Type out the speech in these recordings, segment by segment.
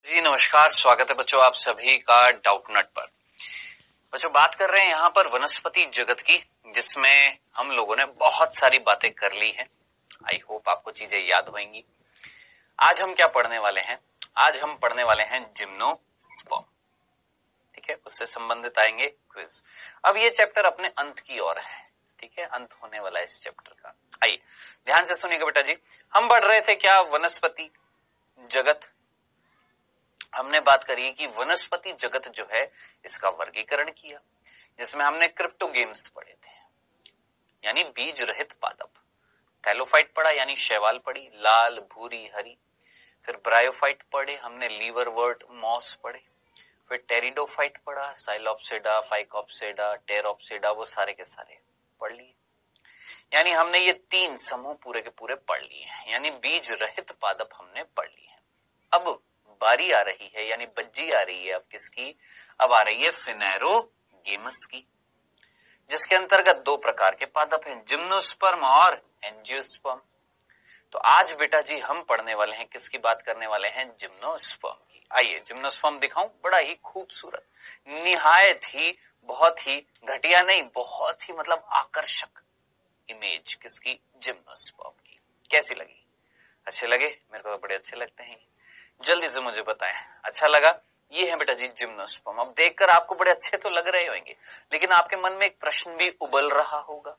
जी नमस्कार, स्वागत है बच्चों आप सभी का डाउटनट पर। बच्चों बात कर रहे हैं यहाँ पर वनस्पति जगत की, जिसमें हम लोगों ने बहुत सारी बातें कर ली हैं। आई होप आपको चीजें याद होंगी। आज हम क्या पढ़ने वाले हैं? आज हम पढ़ने वाले हैं जिम्नोस्पर्म। ठीक है, उससे संबंधित आएंगे क्विज। अब ये चैप्टर अपने अंत की ओर है। ठीक है, अंत होने वाला है इस चैप्टर का। आइए ध्यान से सुनिएगा बेटा जी। हम पढ़ रहे थे क्या? वनस्पति जगत। हमने बात करी कि वनस्पति जगत जो है इसका वर्गीकरण किया, जिसमें हमने क्रिप्टोगेम्स पढ़े थे, यानी बीज रहित पादप। थैलोफाइट पढ़ा यानी शैवाल पढ़ी, लाल भूरी हरी। फिर ब्रायोफाइट पढ़े हमने, लीवरवर्ट मॉस पढ़े। फिर टेरिडोफाइट पढ़ा, साइलोप्सिडा, फाइकोप्सिडा, टेरोप्सिडा, वो सारे के सारे पढ़ लिए। यानी हमने ये तीन समूह पूरे के पूरे पढ़ लिए हैं, यानी बीज रहित पादप हमने पढ़ लिए हैं। अब बारी आ रही है, यानी बज्जी आ रही है अब किसकी? अब आ रही है फिनेरोगेमस की, जिसके अंतर्गत दो प्रकार के पादप हैं, जिम्नोस्पर्म और एंजियोस्पर्म। तो आज बेटा जी हम पढ़ने वाले हैं, किसकी बात करने वाले हैं? जिम्नोस्पर्म की। आइए जिम्नोस्पर्म दिखाऊं। बड़ा ही खूबसूरत, निहायत ही, बहुत ही घटिया नहीं, बहुत ही मतलब आकर्षक इमेज किसकी? जिम्नोस्पर्म की। कैसी लगी? अच्छे लगे? मेरे को तो बड़े अच्छे लगते हैं। जल्दी से मुझे बताएं, अच्छा लगा? ये है बेटा जी जिम्नोस्पर्म। अब देखकर आपको बड़े अच्छे तो लग रहे होंगे, लेकिन आपके मन में एक प्रश्न भी उबल रहा होगा,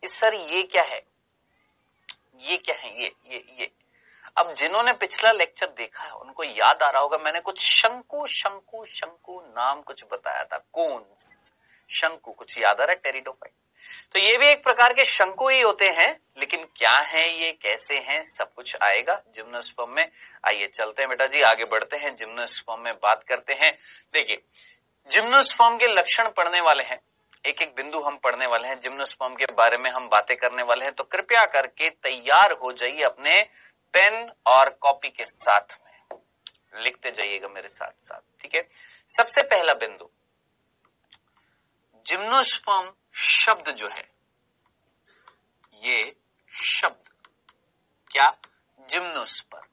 इस सर ये क्या है? ये क्या है? ये अब जिन्होंने पिछला लेक्चर देखा है उनको याद आ रहा होगा, मैंने कुछ शंकु शंकु शंकु नाम कुछ बताया था, कोन्स, शंकु, कुछ याद आ रहा है? टेरिडोफाइट। तो ये भी एक प्रकार के शंकु ही होते हैं, लेकिन क्या है ये, कैसे हैं, सब कुछ आएगा जिम्नोस्पर्म में। आइए चलते हैं बेटा जी, आगे बढ़ते हैं, जिम्नोस्पर्म में बात करते हैं। देखिए जिम्नोस्पर्म के लक्षण पढ़ने वाले हैं, एक एक बिंदु हम पढ़ने वाले हैं, जिम्नोस्पर्म के बारे में हम बातें करने वाले हैं। तो कृपया करके तैयार हो जाइए, अपने पेन और कॉपी के साथ में लिखते जाइएगा मेरे साथ साथ। ठीक है, सबसे पहला बिंदु, जिम्नोस्पर्म शब्द जो है, ये शब्द क्या? जिम्नोस्पर्म।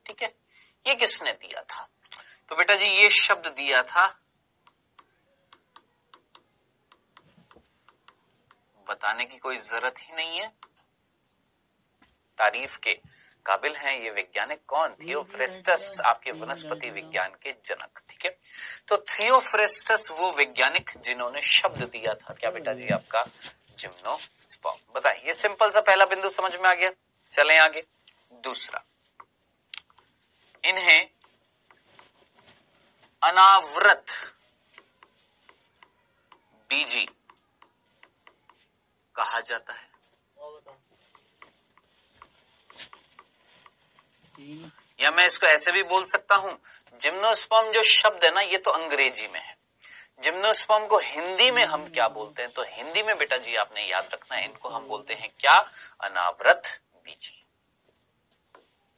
ठीक है, ये किसने दिया था? तो बेटा जी ये शब्द दिया था, बताने की कोई जरूरत ही नहीं है, तारीफ के काबिल हैं ये वैज्ञानिक। कौन? थियोफ्रेस्टस, आपके वनस्पति विज्ञान के जनक। ठीक है, तो थियोफ्रेस्टस वो वैज्ञानिक जिन्होंने शब्द दिया था क्या बेटा जी? आपका जिम्नोस्पर्म। बताइए, ये सिंपल सा पहला बिंदु समझ में आ गया। चलें आगे। दूसरा, इन्हें अनावृत बीजी कहा जाता है, या मैं इसको ऐसे भी बोल सकता हूं, जिम्नोस्पर्म जो शब्द है ना, ये तो अंग्रेजी में है। जिम्नोस्पर्म को हिंदी में हम क्या बोलते हैं? तो हिंदी में बेटा जी आपने याद रखना है, इनको हम बोलते हैं क्या? अनावृत बीजी।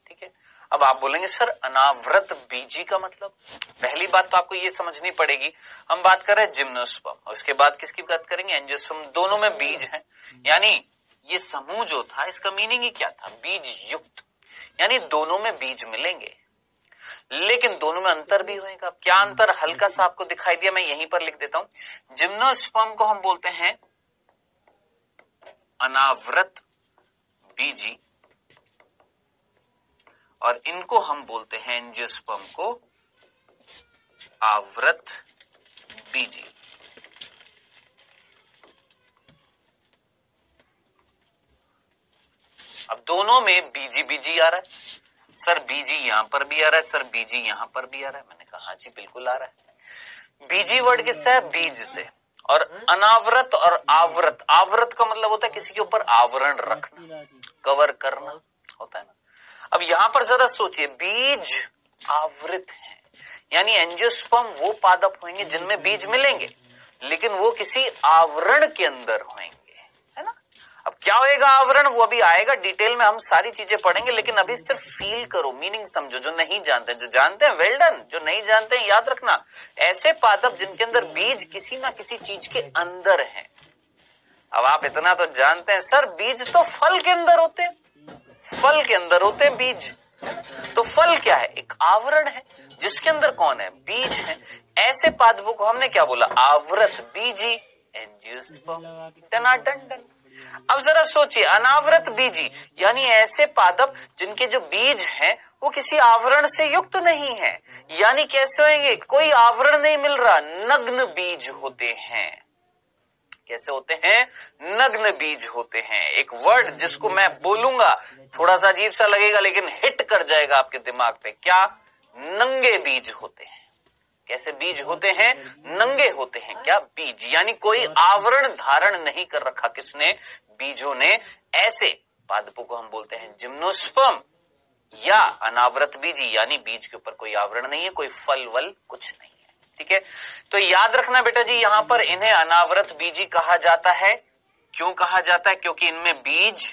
ठीक है, अब आप बोलेंगे सर अनावृत बीजी का मतलब? पहली बात तो आपको ये समझनी पड़ेगी, हम बात कर रहे हैं जिम्नोस्पर्म, उसके बाद किसकी बात करेंगे? एंजियोस्पर्म। दोनों में बीज है, यानी ये समूह जो था इसका मीनिंग ही क्या था? बीज युक्त, यानी दोनों में बीज मिलेंगे, लेकिन दोनों में अंतर भी होगा। क्या अंतर? हल्का सा आपको दिखाई दिया, मैं यहीं पर लिख देता हूं। जिम्नोस्पर्म को हम बोलते हैं अनावृत बीजी, और इनको हम बोलते हैं, एंजियोस्पर्म को, आवृत बीजी। अब दोनों में बीजी बीजी आ रहा है, सर बीजी यहां पर भी आ रहा है, सर बीजी यहां पर भी आ रहा है। मैंने कहा जी बिल्कुल आ रहा है। बीजी वर्ड किससे है? बीज से। और अनावृत और आवृत, आवृत का मतलब होता है किसी के ऊपर आवरण रखना, कवर करना होता है ना। अब यहां पर जरा सोचिए, बीज आवृत है, यानी एंजियोस्पर्म वो पादप होंगे जिनमें बीज मिलेंगे, लेकिन वो किसी आवरण के अंदर होंगे, है ना। अब क्या होएगा आवरण, वो अभी आएगा डिटेल में, हम सारी चीजें पढ़ेंगे, लेकिन अभी सिर्फ फील करो, मीनिंग समझो। जो नहीं जानते, जो जानते हैं वेल डन, जो नहीं जानते हैं याद रखना, ऐसे पादप जिनके अंदर बीज किसी ना किसी चीज के अंदर है। अब आप इतना तो जानते हैं, सर बीज तो फल के अंदर होते हैं, फल के अंदर होते हैं बीज, तो फल क्या है? एक आवरण है जिसके अंदर कौन है? बीज है। ऐसे पादपों को हमने क्या बोला? आवृत बीजी, एंजियोस्पर्म। टनाटन। अब जरा सोचिए, अनावृत बीजी यानी ऐसे पादप जिनके जो बीज हैं वो किसी आवरण से युक्त नहीं है। यानी कैसे होंगे? कोई आवरण नहीं मिल रहा, नग्न बीज होते हैं। कैसे होते हैं? नग्न बीज होते हैं। एक वर्ड जिसको मैं बोलूंगा थोड़ा सा अजीब सा लगेगा लेकिन हिट कर जाएगा आपके दिमाग पे। क्या? नंगे बीज होते हैं। कैसे बीज होते हैं? नंगे होते हैं। क्या? बीज यानी कोई आवरण धारण नहीं कर रखा किसने? बीजों ने। ऐसे पादपों को हम बोलते हैं जिम्नोस्पर्म या अनावृत बीजी, यानी बीज के ऊपर कोई आवरण नहीं है, कोई फल वल कुछ नहीं है। ठीक है, तो याद रखना बेटा जी, यहां पर इन्हें अनावृत बीजी कहा जाता है। क्यों कहा जाता है? क्योंकि इनमें बीज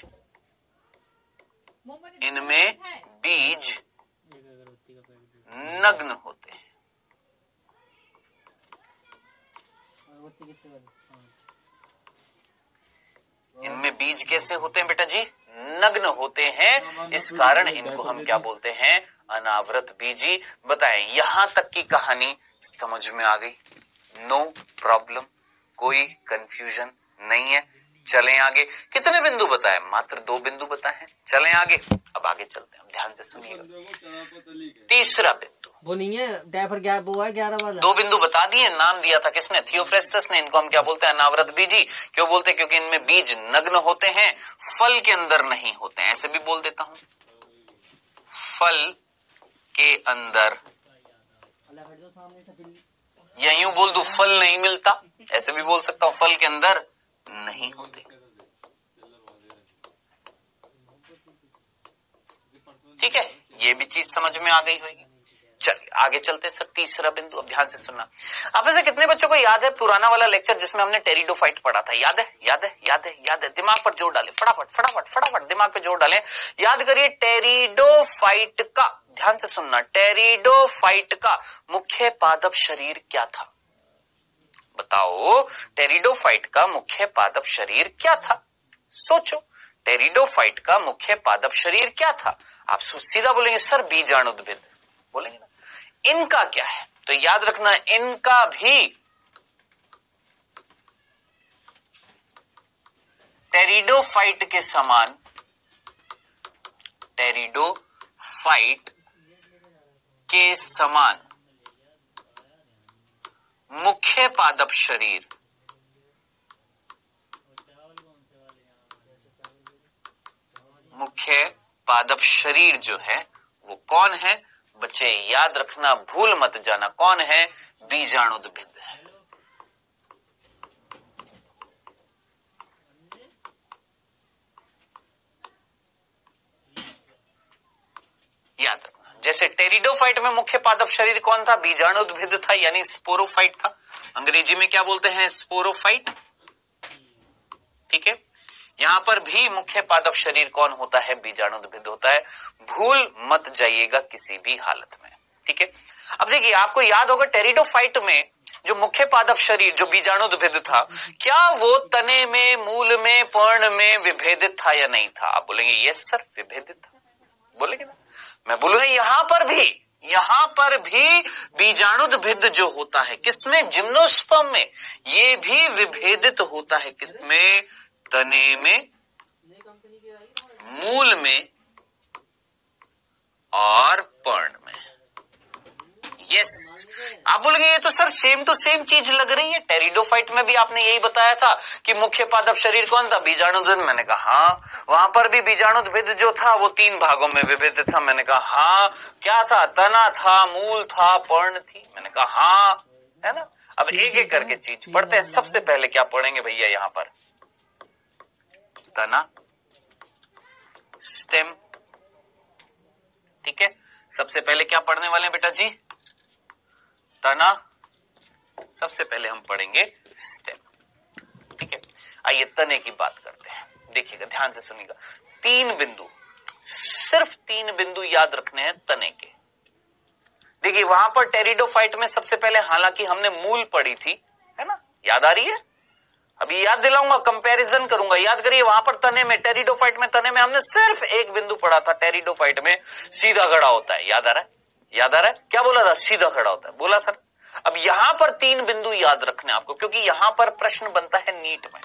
नग्न होते हैं। इनमें बीज कैसे होते हैं बेटा जी? नग्न होते हैं। इस कारण इनको हम क्या बोलते हैं? अनावृत बीजी। बताएं, यहां तक की कहानी समझ में आ गई? नो प्रॉब्लम, कोई कंफ्यूजन नहीं है। चलें आगे। कितने बिंदु बताए? मात्र 2 बिंदु बताए हैं। चलें आगे। अब आगे चलते हैं, ध्यान से सुनिएगा। तीसरा बिंदु वो नहीं है डायफर गैप, वो है 11 वाला। 2 बिंदु बता दिए, नाम दिया था किसने? थियोफ्रेस्टस ने। इनको हम क्या बोलते हैं? अनावृत बीजी। क्यों बोलते हैं? क्योंकि इनमें बीज नग्न होते हैं, फल के अंदर नहीं होते हैं। ऐसे भी बोल देता हूं, फल के अंदर, या यूं बोल दूं फल नहीं मिलता। ऐसे भी बोल सकता हूं, फल के अंदर नहीं होते। ठीक है, ये भी चीज समझ में आ गई होगी। चलिए आगे चलते हैं सर। तीसरा बिंदु, अब ध्यान से सुनना। आप में से कितने बच्चों को याद है पुराना वाला लेक्चर जिसमें हमने टेरिडोफाइट पढ़ा था? याद है? याद है? याद है? याद है? दिमाग पर जोर डालें, फटाफट फटाफट फटाफट दिमाग पे जोर डालें। याद करिए, टेरिडोफाइट का, ध्यान से सुनना, टेरिडोफाइट का मुख्य पादप शरीर क्या था? बताओ, टेरिडोफाइट का मुख्य पादप शरीर क्या था? सोचो, टेरिडोफाइट का मुख्य पादप शरीर क्या था? आप सीधा बोलेंगे सर बीजाणुद्भिद, बोलेंगे ना। इनका क्या है? तो याद रखना, इनका भी टेरिडोफाइट के समान, टेरिडोफाइट के समान मुख्य पादप शरीर, मुख्य पादप शरीर जो है वो कौन है? बच्चे याद रखना, भूल मत जाना, कौन है? बीजाणुद्भिद है। याद रखना, जैसे टेरिडोफाइट में मुख्य पादप शरीर कौन था? बीजाणुद्भिद था, यानी स्पोरोफाइट था। अंग्रेजी में क्या बोलते हैं? स्पोरोफाइट। ठीक है, यहां पर भी मुख्य पादप शरीर कौन होता है? बीजाणुद्भिद होता है। भूल मत जाइएगा किसी भी हालत में। ठीक है, अब देखिए, आपको याद होगा टेरिडोफाइट में जो मुख्य पादप शरीर जो बीजाणुद्भिद था, क्या वो तने में, मूल में, पर्ण में विभेदित था या नहीं था? आप बोलेंगे यस सर विभेदित था, बोलेंगे ना। मैं बोलूंगा यहां पर भी बीजाणुद्भिद जो होता है किसमें? जिम्नोस्पर्म में। ये भी विभेदित होता है किसमें? तने में, मूल में और पर्ण में। यस, आप बोलेंगे ये तो सर सेम टू सेम चीज लग रही है। टेरिडोफाइट में भी आपने यही बताया था कि मुख्य पादप शरीर कौन था? बीजाणुद्भिद। मैंने कहा हाँ, वहां पर भी बीजाणुद्भिद जो था वो 3 भागों में विभेदित था। मैंने कहा हाँ, क्या था? तना था, मूल था, पर्ण थी। मैंने कहा हाँ, है ना। अब एक एक करके चीज पढ़ते हैं। सबसे पहले क्या पढ़ेंगे भैया? यहां पर तना, स्टेम। ठीक है, सबसे पहले क्या पढ़ने वाले हैं बेटा जी? तना। सबसे पहले हम पढ़ेंगे स्टेम। ठीक है, आइए तने की बात करते हैं। देखिएगा, ध्यान से सुनिएगा। 3 बिंदु, सिर्फ 3 बिंदु याद रखने हैं तने के। देखिए, वहां पर टेरिडोफाइट में सबसे पहले, हालांकि हमने मूल पढ़ी थी, है ना, याद आ रही है? अभी याद दिलाऊंगा, कंपैरिजन करूंगा। याद करिए वहां पर तने में, टेरिडोफाइट में, तने में हमने सिर्फ एक बिंदु पढ़ा था। टेरिडोफाइट में सीधा खड़ा होता है, याद आ रहा है? याद आ रहा है? क्या बोला था? सीधा खड़ा होता है, बोला था। अब यहां पर 3 बिंदु याद रखने आपको, क्योंकि यहां पर प्रश्न बनता है नीट में।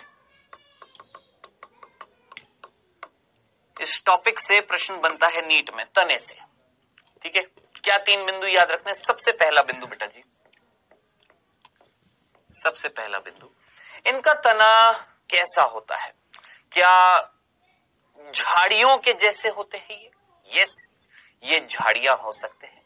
इस टॉपिक से प्रश्न बनता है नीट में, तने से। ठीक है, क्या 3 बिंदु याद रखने? सबसे पहला बिंदु बेटा जी, सबसे पहला बिंदु, इनका तना कैसा होता है? क्या झाड़ियों के जैसे होते हैं ये? यस, ये झाड़ियां हो सकते हैं।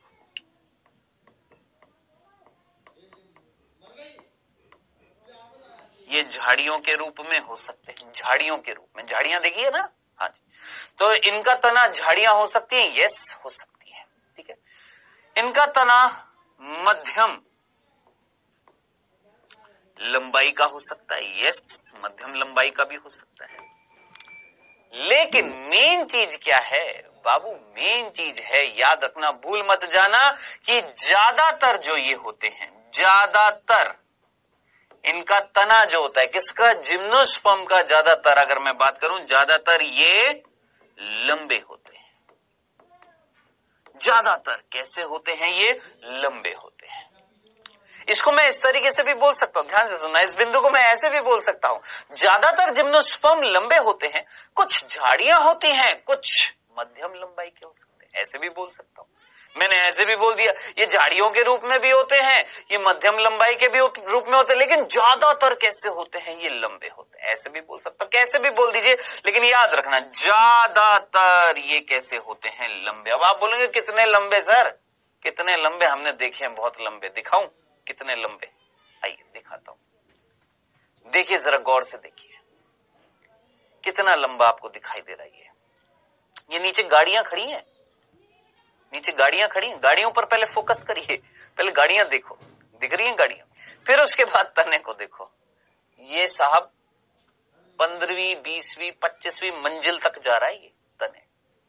ये झाड़ियों के रूप में हो सकते हैं, झाड़ियों के रूप में। झाड़ियां देखिए ना, हाँ जी। तो इनका तना झाड़ियां हो सकती हैं, यस हो सकती है। ठीक है, इनका तना मध्यम लंबाई का हो सकता है, यस मध्यम लंबाई का भी हो सकता है। लेकिन मेन चीज क्या है बाबू? मेन चीज है, याद रखना, भूल मत जाना कि ज्यादातर जो ये होते हैं, ज्यादातर इनका तना जो होता है किसका? जिम्नोस्पर्म का। ज्यादातर अगर मैं बात करूं, ज्यादातर ये लंबे होते हैं। ज्यादातर कैसे होते हैं? ये लंबे होते हैं। इसको मैं इस तरीके से भी बोल सकता हूं, ध्यान से सुनना, इस बिंदु को मैं ऐसे भी बोल सकता हूं, ज्यादातर जिम्नोस्पर्म लंबे होते हैं, कुछ झाड़ियां होती हैं, कुछ मध्यम लंबाई के हो सकते हैं, ऐसे भी बोल सकता हूं। मैंने ऐसे भी बोल दिया, ये झाड़ियों के रूप में भी होते हैं, ये मध्यम लंबाई के भी रूप में होते हैं, लेकिन ज्यादातर कैसे होते हैं? ये लंबे होते हैं, ऐसे भी बोल सकता हूं, कैसे भी बोल दीजिए, लेकिन याद रखना ज्यादातर ये कैसे होते हैं? लंबे। अब आप बोलेंगे कितने लंबे सर? कितने लंबे? हमने देखे हैं बहुत लंबे, दिखाऊं कितने लंबे? आइए दिखाता हूं, देखिए जरा गौर से देखिए, कितना लंबा आपको दिखाई दे रहा है। ये नीचे गाड़ियां खड़ी हैं, नीचे गाड़ियां खड़ी हैं, गाड़ियों पर पहले फोकस करिए, पहले गाड़ियां देखो, दिख रही हैं गाड़ियां, फिर उसके बाद तने को देखो। ये साहब 15वीं 20वीं 25वीं मंजिल तक जा रहा है ये तने,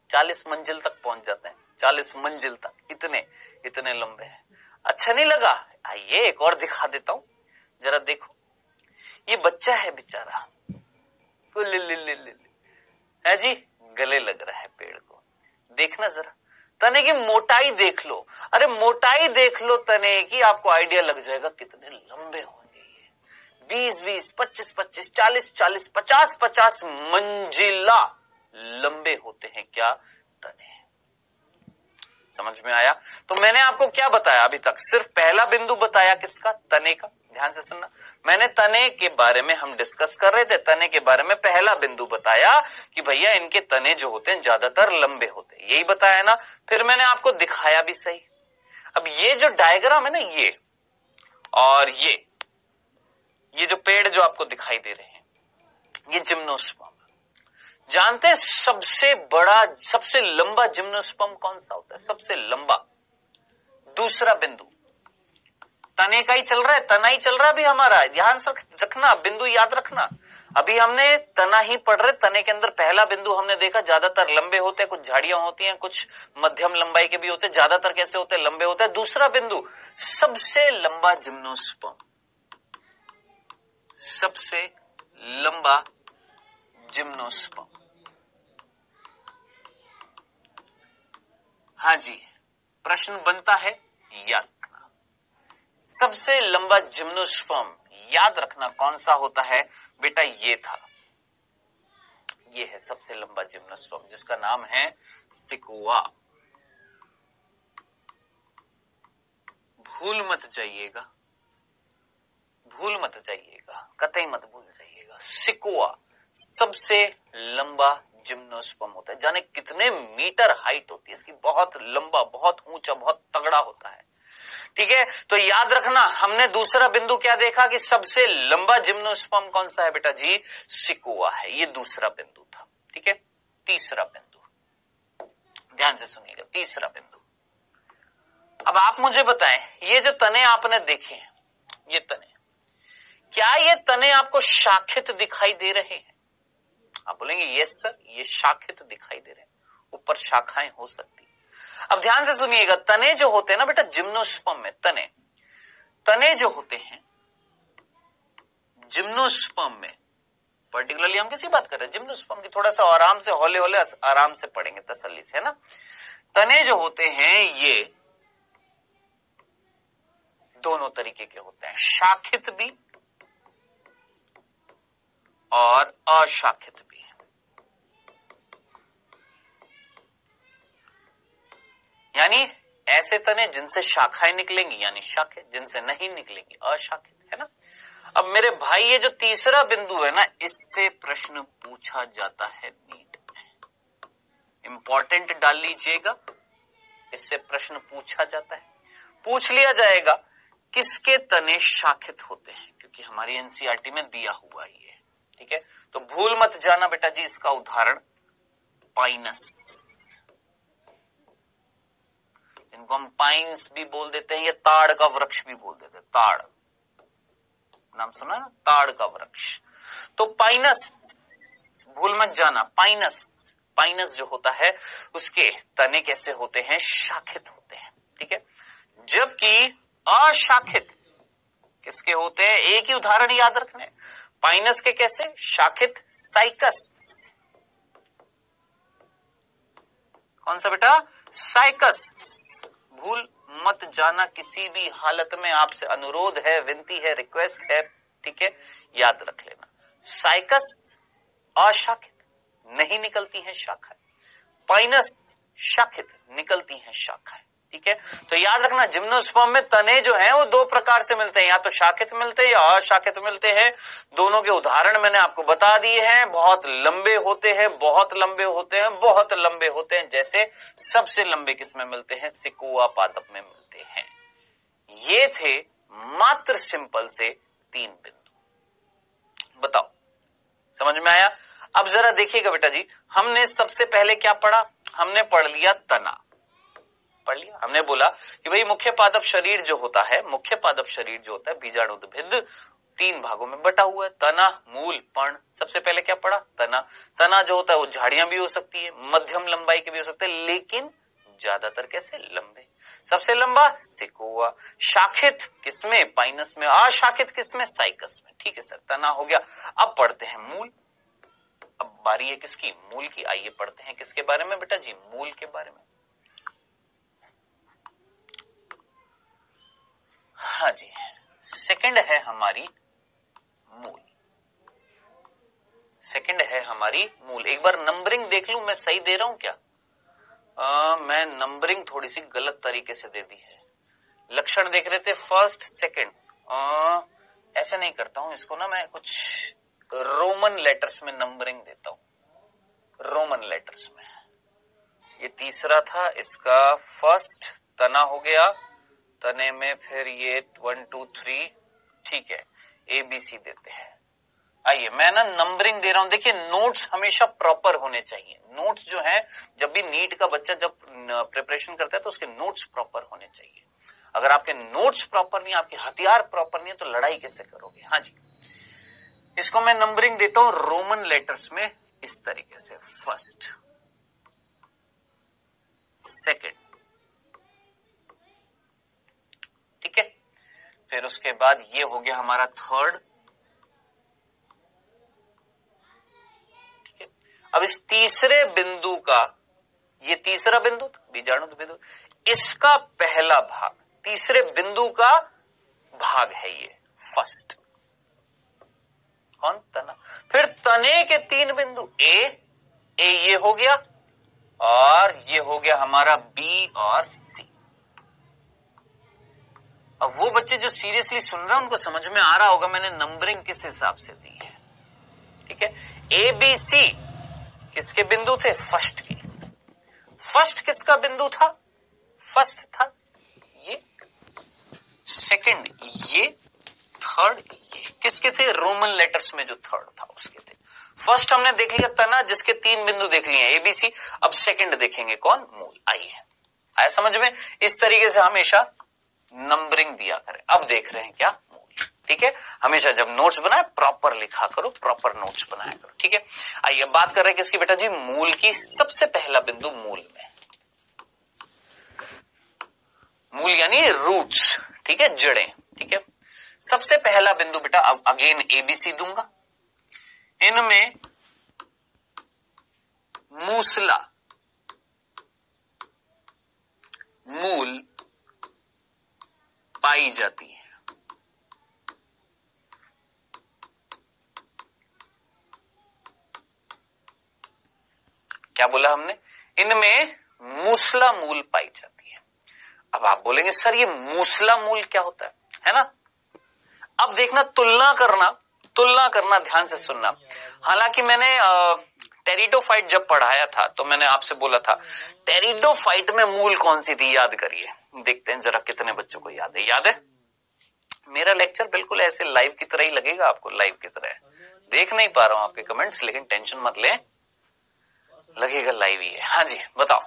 40 मंजिल तक पहुंच जाते हैं, 40 मंजिल तक, इतने इतने लंबे हैं। अच्छा नहीं लगा? आइए एक और दिखा देता हूं, जरा देखो। ये बच्चा है बेचारा, है जी, गले लग रहा है पेड़ को। देखना जरा, तने की मोटाई देख लो। अरे मोटाई देख लो तने की, आपको आइडिया लग जाएगा कितने लंबे होंगे ये। 20-20, 25-25, 40-40, 50-50 मंजिला लंबे होते हैं क्या? तने। समझ में आया? तो मैंने आपको क्या बताया अभी तक? सिर्फ पहला बिंदु बताया, किसका? तने का। ध्यान से सुनना, मैंने तने के बारे में हम डिस्कस कर रहे थे, तने के बारे में पहला बिंदु बताया कि भैया इनके तने जो होते हैं ज्यादातर लंबे होते हैं, यही बताया ना। फिर मैंने आपको दिखाया भी सही। अब ये जो डायग्राम है ना, ये और ये जो पेड़ जो आपको दिखाई दे रहे हैं, ये जिम्नोस्पर्म। जानते हैं सबसे बड़ा, सबसे लंबा जिम्नोस्पर्म कौन सा होता है? सबसे लंबा दूसरा बिंदु तने का ही चल रहा है, तना ही चल रहा है अभी हमारा। ध्यान से रखना, बिंदु याद रखना। अभी हमने तना ही पढ़ रहे, तने के अंदर पहला बिंदु हमने देखा, ज्यादातर लंबे होते हैं, कुछ झाड़ियां होती हैं, कुछ मध्यम लंबाई के भी होते हैं, ज्यादातर कैसे होते हैं? लंबे होते हैं। दूसरा बिंदु, सबसे लंबा जिम्नोस्पर्म, सबसे लंबा जिम्नोस्पर्म। हाँ जी, प्रश्न बनता है, याद रखना सबसे लंबा जिम्नोस्पर्म, याद रखना कौन सा होता है बेटा? ये था, ये है सबसे लंबा जिम्नोस्पर्म, जिसका नाम है सिकुआ। भूल मत जाइएगा, भूल मत जाइएगा, कतई मत भूल जाइएगा। सिकुआ सबसे लंबा जिम्नोस्पर्म होता है। जाने कितने मीटर हाइट होती है इसकी, बहुत लंबा, बहुत ऊंचा, बहुत तगड़ा होता है। ठीक है, तो याद रखना, हमने दूसरा बिंदु क्या देखा कि सबसे लंबा जिम्नोस्पर्म कौन सा है बेटा जी? सिकुआ है, ये दूसरा बिंदु था। ठीक है, तीसरा बिंदु, ध्यान से सुनिएगा, तीसरा बिंदु। अब आप मुझे बताएं, ये जो तने आपने देखे हैं, ये तने, क्या ये तने आपको शाखित दिखाई दे रहे हैं? आप बोलेंगे यस सर, ये शाखित दिखाई दे रहे हैं, ऊपर शाखाएं हो सकती। अब ध्यान से सुनिएगा, तने जो होते हैं ना बेटा जिम्नोस्पर्म में, तने जो होते हैं जिम्नोस्पर्म में, पर्टिकुलरली हम किसी बात कर रहे हैं जिम्नोस्पर्म की, थोड़ा सा आराम से हौले हौले आराम से पढ़ेंगे तसल्ली से, है ना। तने जो होते हैं ये दोनों तरीके के होते हैं, शाखित भी और अशाखित भी। यानी ऐसे तने जिनसे शाखाएं निकलेंगी यानी शाखित, जिनसे नहीं निकलेंगी अशाखित, है ना। अब मेरे भाई ये जो तीसरा बिंदु है ना, इससे प्रश्न पूछा जाता है नीट में, इंपॉर्टेंट डाल लीजिएगा, इससे प्रश्न पूछा जाता है, पूछ लिया जाएगा किसके तने शाखित होते हैं, क्योंकि हमारी एनसीईआरटी में दिया हुआ ही है, ठीक है। तो भूल मत जाना बेटा जी, इसका उदाहरण पाइनस, इनको हम पाइन्स भी बोल देते हैं, या ताड़ का वृक्ष भी बोल देते हैं, ताड़ नाम सुना है ना, ताड़ का वृक्ष। तो पाइनस भूल मत जाना, पाइनस, पाइनस जो होता है उसके तने कैसे होते हैं, शाखित होते हैं, ठीक है। जबकि अशाखित किसके होते हैं, एक ही उदाहरण याद रखना है, पाइनस के कैसे शाखित, साइकस, कौन सा बेटा, साइकस। भूल मत जाना, किसी भी हालत में आपसे अनुरोध है, विनती है, रिक्वेस्ट है, ठीक है, याद रख लेना। साइकस अशाखित, नहीं निकलती हैं शाखाएं, पाइनस शाखित, निकलती हैं शाखाएं, ठीक है। तो याद रखना जिम्नोस्पर्म में तने जो हैं वो दो प्रकार से मिलते हैं, या तो शाखित मिलते हैं या अशाखित मिलते हैं। दोनों के उदाहरण मैंने आपको बता दिए हैं, बहुत लंबे होते हैं, बहुत लंबे होते हैं, बहुत लंबे होते हैं। जैसे सबसे लंबे किसमें मिलते हैं, सिकुआ पादप में मिलते हैं। ये थे मात्र सिंपल से 3 बिंदु, बताओ समझ में आया। अब जरा देखिएगा बेटा जी, हमने सबसे पहले क्या पढ़ा, हमने पढ़ लिया तना, पढ़ लिया। हमने बोला कि भाई मुख्य पादप शरीर जो होता है, मुख्य पादप शरीर जो होता है बीजाणुद्भिद 3 भागों में बटा हुआ है, तना, मूल, पर्ण। सबसे पहले क्या पढ़ा, तना। तना जो होता है वो झाड़ियां भी हो सकती है, मध्यम लंबाई के भी हो सकते हैं, लेकिन ज्यादातर कैसे, लंबे। सबसे लंबा सिकुआ, शाखित किसमें, पाइनस में, अशाखित किसमें, साइकस में, ठीक है सर, तना हो गया। अब पढ़ते हैं मूल, अब बारी है किसकी, मूल की। आइए पढ़ते हैं किसके बारे में बेटा जी, मूल के बारे में। हाँ जी, सेकंड है हमारी मूल, सेकंड है हमारी मूल। एक बार नंबरिंग देख लूं मैं सही दे रहा हूं क्या, मैं नंबरिंग थोड़ी सी गलत तरीके से दे दी है। लक्षण देख रहे थे फर्स्ट सेकंड, ऐसे नहीं करता हूं इसको ना, मैं कुछ रोमन लेटर्स में नंबरिंग देता हूं, रोमन लेटर्स में। ये तीसरा था, इसका फर्स्ट तना हो गया, तने में फिर ये 1 2 3, ठीक है, ABC देते हैं। आइए मैं ना नंबरिंग दे रहा हूं, देखिए नोट्स हमेशा प्रॉपर होने चाहिए। नोट्स जो है, जब भी नीट का बच्चा जब प्रिपरेशन करता है तो उसके नोट्स प्रॉपर होने चाहिए। अगर आपके नोट्स प्रॉपर नहीं, आपके हथियार प्रॉपर नहीं है, तो लड़ाई कैसे करोगे। हाँ जी, इसको मैं नंबरिंग देता हूं रोमन लेटर्स में इस तरीके से, फर्स्ट, सेकंड, ठीक है। फिर उसके बाद ये हो गया हमारा थर्ड, ठीक है। अब इस तीसरे बिंदु का, ये तीसरा बिंदु था बीजाणुद्भिद, इसका पहला भाग, तीसरे बिंदु का भाग है ये फर्स्ट, कौन, तना। फिर तने के 3 बिंदु, ए ये हो गया, और ये हो गया हमारा बी और सी। अब वो बच्चे जो सीरियसली सुन रहे हैं उनको समझ में आ रहा होगा मैंने नंबरिंग किस हिसाब से दी है, ठीक है। ABC किसके बिंदु थे, फर्स्ट के। फर्स्ट किसका बिंदु था, फर्स्ट था ये, सेकंड ये, थर्ड ये। किसके थे, रोमन लेटर्स में जो थर्ड था उसके थे। फर्स्ट हमने देख लिया तना, जिसके 3 बिंदु देख लिए ABC। अब सेकंड देखेंगे कौन, मूल। आइए, आया समझ में। इस तरीके से हमेशा नंबरिंग दिया करें। अब देख रहे हैं क्या, मूल, ठीक है। हमेशा जब नोट्स बनाए प्रॉपर लिखा करो, प्रॉपर नोट्स बनाया करो, ठीक है। आइए बात कर रहे हैं किसकी बेटा जी, मूल की। सबसे पहला बिंदु मूल में, मूल यानी रूट्स, ठीक है, जड़ें, ठीक है। सबसे पहला बिंदु बेटा, अब अगेन एबीसी दूंगा, इनमें मूसला मूल पाई जाती है। क्या बोला हमने? इनमें मूसला मूल पाई जाती है। अब आप बोलेंगे सर ये मूसला मूल क्या होता है ना? अब देखना, तुलना करना ध्यान से सुनना। हालांकि मैंने टेरिडोफाइट जब पढ़ाया था तो मैंने आपसे बोला था टेरिडोफाइट में मूल कौन सी थी, याद करिए। देखते हैं जरा कितने बच्चों को याद है। याद है? मेरा लेक्चर बिल्कुल ऐसे लाइव की तरह ही लगेगा आपको, लाइव की तरह। देख नहीं पा रहा हूं आपके कमेंट्स, लेकिन टेंशन मत लें, लगेगा लाइव ही है। हाँ जी बताओ,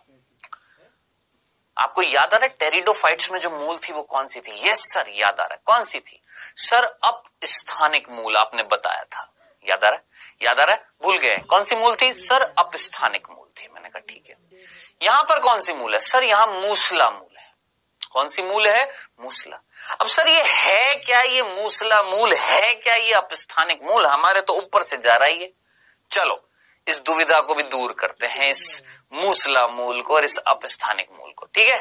आपको याद आ रहा है टेरिडोफाइट्स में जो मूल थी वो कौन सी थी? यस सर याद आ रहा है। कौन सी थी सर? अपस्थानिक मूल आपने बताया था। याद आ रहा है? याद आ रहा है? भूल गए? कौन सी मूल थी सर? अपस्थानिक मूल थी। मैंने कहा ठीक है। यहां पर कौन सी मूल है सर? यहां मूसला मूल है। कौन सी मूल है? मूसला। अब सर ये है क्या? ये मूसला मूल है क्या? ये अपस्थानिक मूल हमारे तो ऊपर से जा रहा है। चलो इस दुविधा को भी दूर करते हैं, इस मूसला मूल को और इस अपस्थानिक मूल को। ठीक है,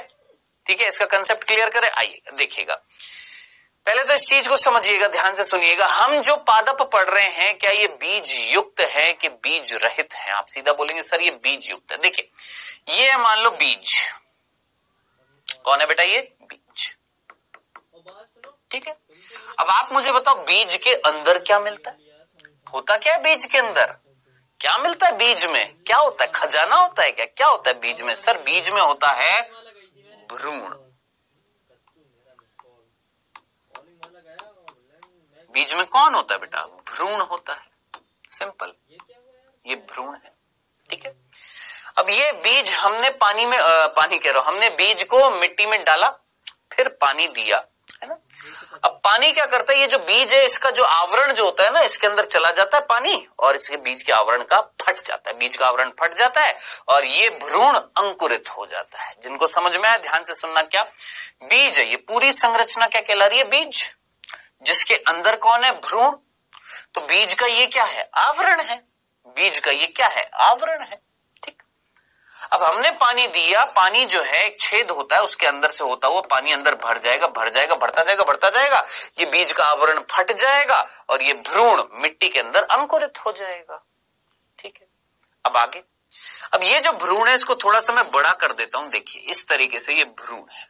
ठीक है, इसका कंसेप्ट क्लियर करें। आइएगा देखिएगा, पहले तो इस चीज को समझिएगा, ध्यान से सुनिएगा। हम जो पादप पढ़ रहे हैं, क्या ये बीज युक्त है कि बीज रहित है? आप सीधा बोलेंगे सर ये बीज युक्त है। देखिए ये मान लो बीज, कौन है बेटा? ये बीज। ठीक है, अब आप मुझे बताओ बीज के अंदर क्या मिलता है? होता क्या है बीज के अंदर? क्या मिलता है बीज में? क्या होता है? खजाना होता है क्या? क्या होता है बीज में? सर बीज में होता है भ्रूण। बीज में कौन होता है बेटा? भ्रूण होता है। सिंपल, ये भ्रूण है। ठीक है, अब ये बीज हमने पानी में पानी कह रहा हूं, हमने बीज को मिट्टी में डाला, फिर पानी दिया, है ना? अब पानी क्या करता है? ये जो बीज है इसका जो आवरण जो होता है ना, इसके अंदर चला जाता है पानी और इसके बीज के आवरण का फट जाता है, बीज का आवरण फट जाता है और ये भ्रूण अंकुरित हो जाता है। जिनको समझ में आया ध्यान से सुनना। क्या बीज है? ये पूरी संरचना क्या कहला रही है? बीज, जिसके अंदर कौन है? भ्रूण। तो बीज का ये क्या है? आवरण है। बीज का ये क्या है? आवरण है। ठीक, अब हमने पानी दिया, पानी जो है एक छेद होता है, उसके अंदर से होता हुआ पानी अंदर भर जाएगा, भर जाएगा, बढ़ता जाएगा, बढ़ता जाएगा, ये बीज का आवरण फट जाएगा और ये भ्रूण मिट्टी के अंदर अंकुरित हो जाएगा। ठीक है, अब आगे, अब ये जो भ्रूण है इसको थोड़ा सा मैं बड़ा कर देता हूं। देखिए इस तरीके से ये भ्रूण है।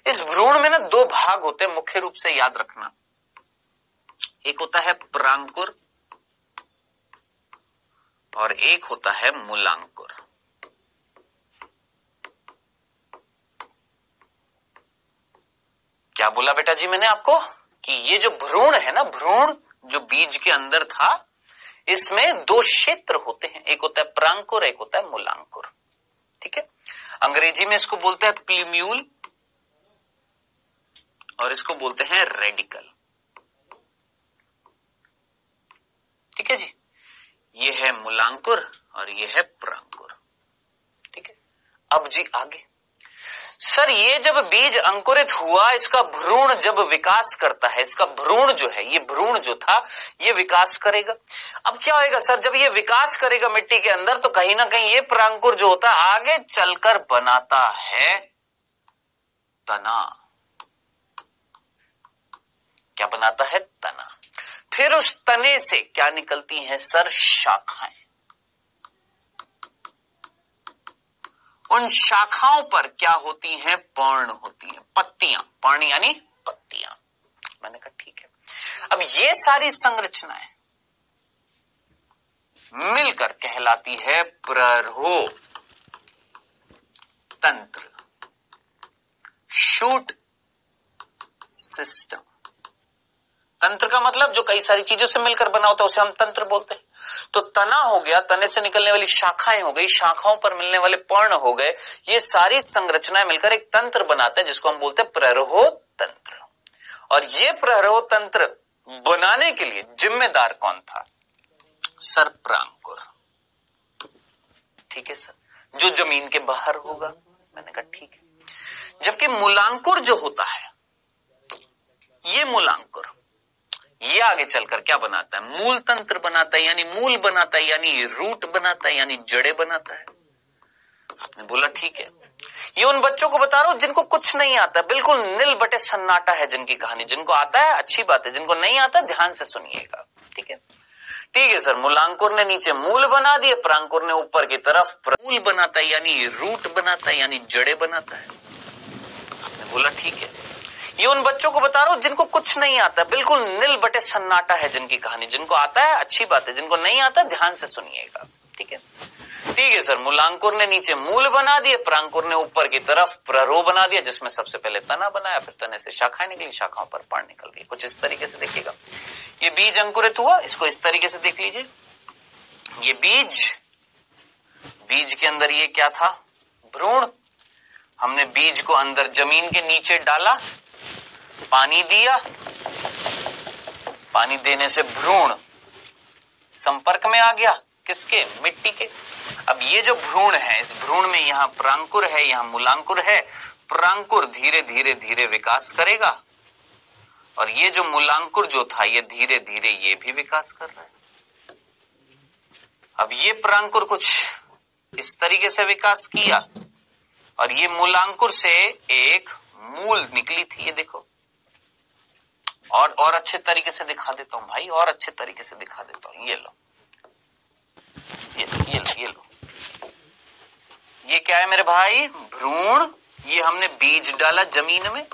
इस भ्रूण में ना दो भाग होते हैं, मुख्य रूप से याद रखना। एक होता है प्रांकुर और एक होता है मूलांकुर। क्या बोला बेटा जी मैंने आपको? कि ये जो भ्रूण है ना, भ्रूण जो बीज के अंदर था, इसमें दो क्षेत्र होते हैं, एक होता है प्रांकुर, एक होता है मूलांकुर। ठीक है, अंग्रेजी में इसको बोलते हैं प्लीम्यूल और इसको बोलते हैं रेडिकल। ठीक है जी, ये है मूलांकुर और ये है प्रांकुर। ठीक है, अब जी आगे, सर ये जब बीज अंकुरित हुआ, इसका भ्रूण जब विकास करता है, इसका भ्रूण जो है, ये भ्रूण जो था ये विकास करेगा। अब क्या होगा सर? जब ये विकास करेगा मिट्टी के अंदर, तो कहीं ना कहीं ये प्रांकुर जो होता है आगे चलकर बनाता है तना। क्या बनाता है? तना। फिर उस तने से क्या निकलती हैं सर? शाखाएं। उन शाखाओं पर क्या होती हैं? पर्ण होती हैं, पत्तियां। पर्ण यानी पत्तियां। मैंने कहा ठीक है। अब ये सारी संरचनाएं मिलकर कहलाती है प्ररोह तंत्र, शूट सिस्टम। तंत्र का मतलब जो कई सारी चीजों से मिलकर बना होता है उसे हम तंत्र बोलते हैं। तो तना हो गया, तने से निकलने वाली शाखाएं हो गई, शाखाओं पर मिलने वाले पर्ण हो गए, ये सारी संरचनाएं मिलकर एक तंत्र बनाते हैं जिसको हम बोलते हैं प्ररोह तंत्र। और ये प्ररोह तंत्र बनाने के लिए जिम्मेदार कौन था सर? प्रांकुर। ठीक है सर, जो जमीन के बाहर होगा। मैंने कहा ठीक है। जबकि मूलांकुर जो होता है ये मूलांकुर ये आगे चलकर क्या बनाता है? मूल तंत्र बनाता है, यानी मूल बनाता है, यानी रूट बनाता है, यानी जड़े बनाता है। आपने बोला ठीक है। ये उन बच्चों को बता रहा हूं जिनको कुछ नहीं आता, बिल्कुल नील बटे सन्नाटा है जिनकी कहानी। जिनको आता है अच्छी बात है, जिनको नहीं आता ध्यान से सुनिएगा, ठीक है? ठीक है सर, मूलांकुर ने नीचे मूल बना दिए, प्रांकुर ने ऊपर की तरफ मूल बनाता है, यानी रूट बनाता है, यानी जड़े बनाता है। आपने बोला ठीक है। ये उन बच्चों को बता रहा हूं जिनको कुछ नहीं आता, बिल्कुल नील बटे सन्नाटा है जिनकी कहानी। जिनको आता है अच्छी बात है, जिनको नहीं आता ध्यान से सुनिएगा, ठीक है? ठीक है सर, मूलांकुर ने नीचे मूल बना दिए, प्रांकुर ने ऊपर की तरफ प्ररो बना दिया, जिसमें सबसे पहले तना बनाया, फिर तने से शाखाएं निकली, शाखाओं पर पाड़ निकल रही है। कुछ इस तरीके से देखिएगा। ये बीज अंकुरित हुआ, इसको इस तरीके से देख लीजिए। ये बीज के अंदर ये क्या था? भ्रूण। हमने बीज को अंदर जमीन के नीचे डाला, पानी दिया, पानी देने से भ्रूण संपर्क में आ गया, किसके? मिट्टी के। अब ये जो भ्रूण है, इस भ्रूण में यहाँ प्रांकुर है, यहाँ मूलांकुर है। प्रांकुर धीरे धीरे धीरे विकास करेगा, और ये जो मूलांकुर जो था ये धीरे धीरे ये भी विकास कर रहा है। अब ये प्रांकुर कुछ इस तरीके से विकास किया, और ये मूलांकुर से एक मूल निकली थी, ये देखो। और अच्छे तरीके से दिखा देता हूं भाई, और अच्छे तरीके से दिखा देता हूं। ये लो, ये लो। ये क्या है मेरे भाई? भ्रूण। ये हमने बीज डाला जमीन में,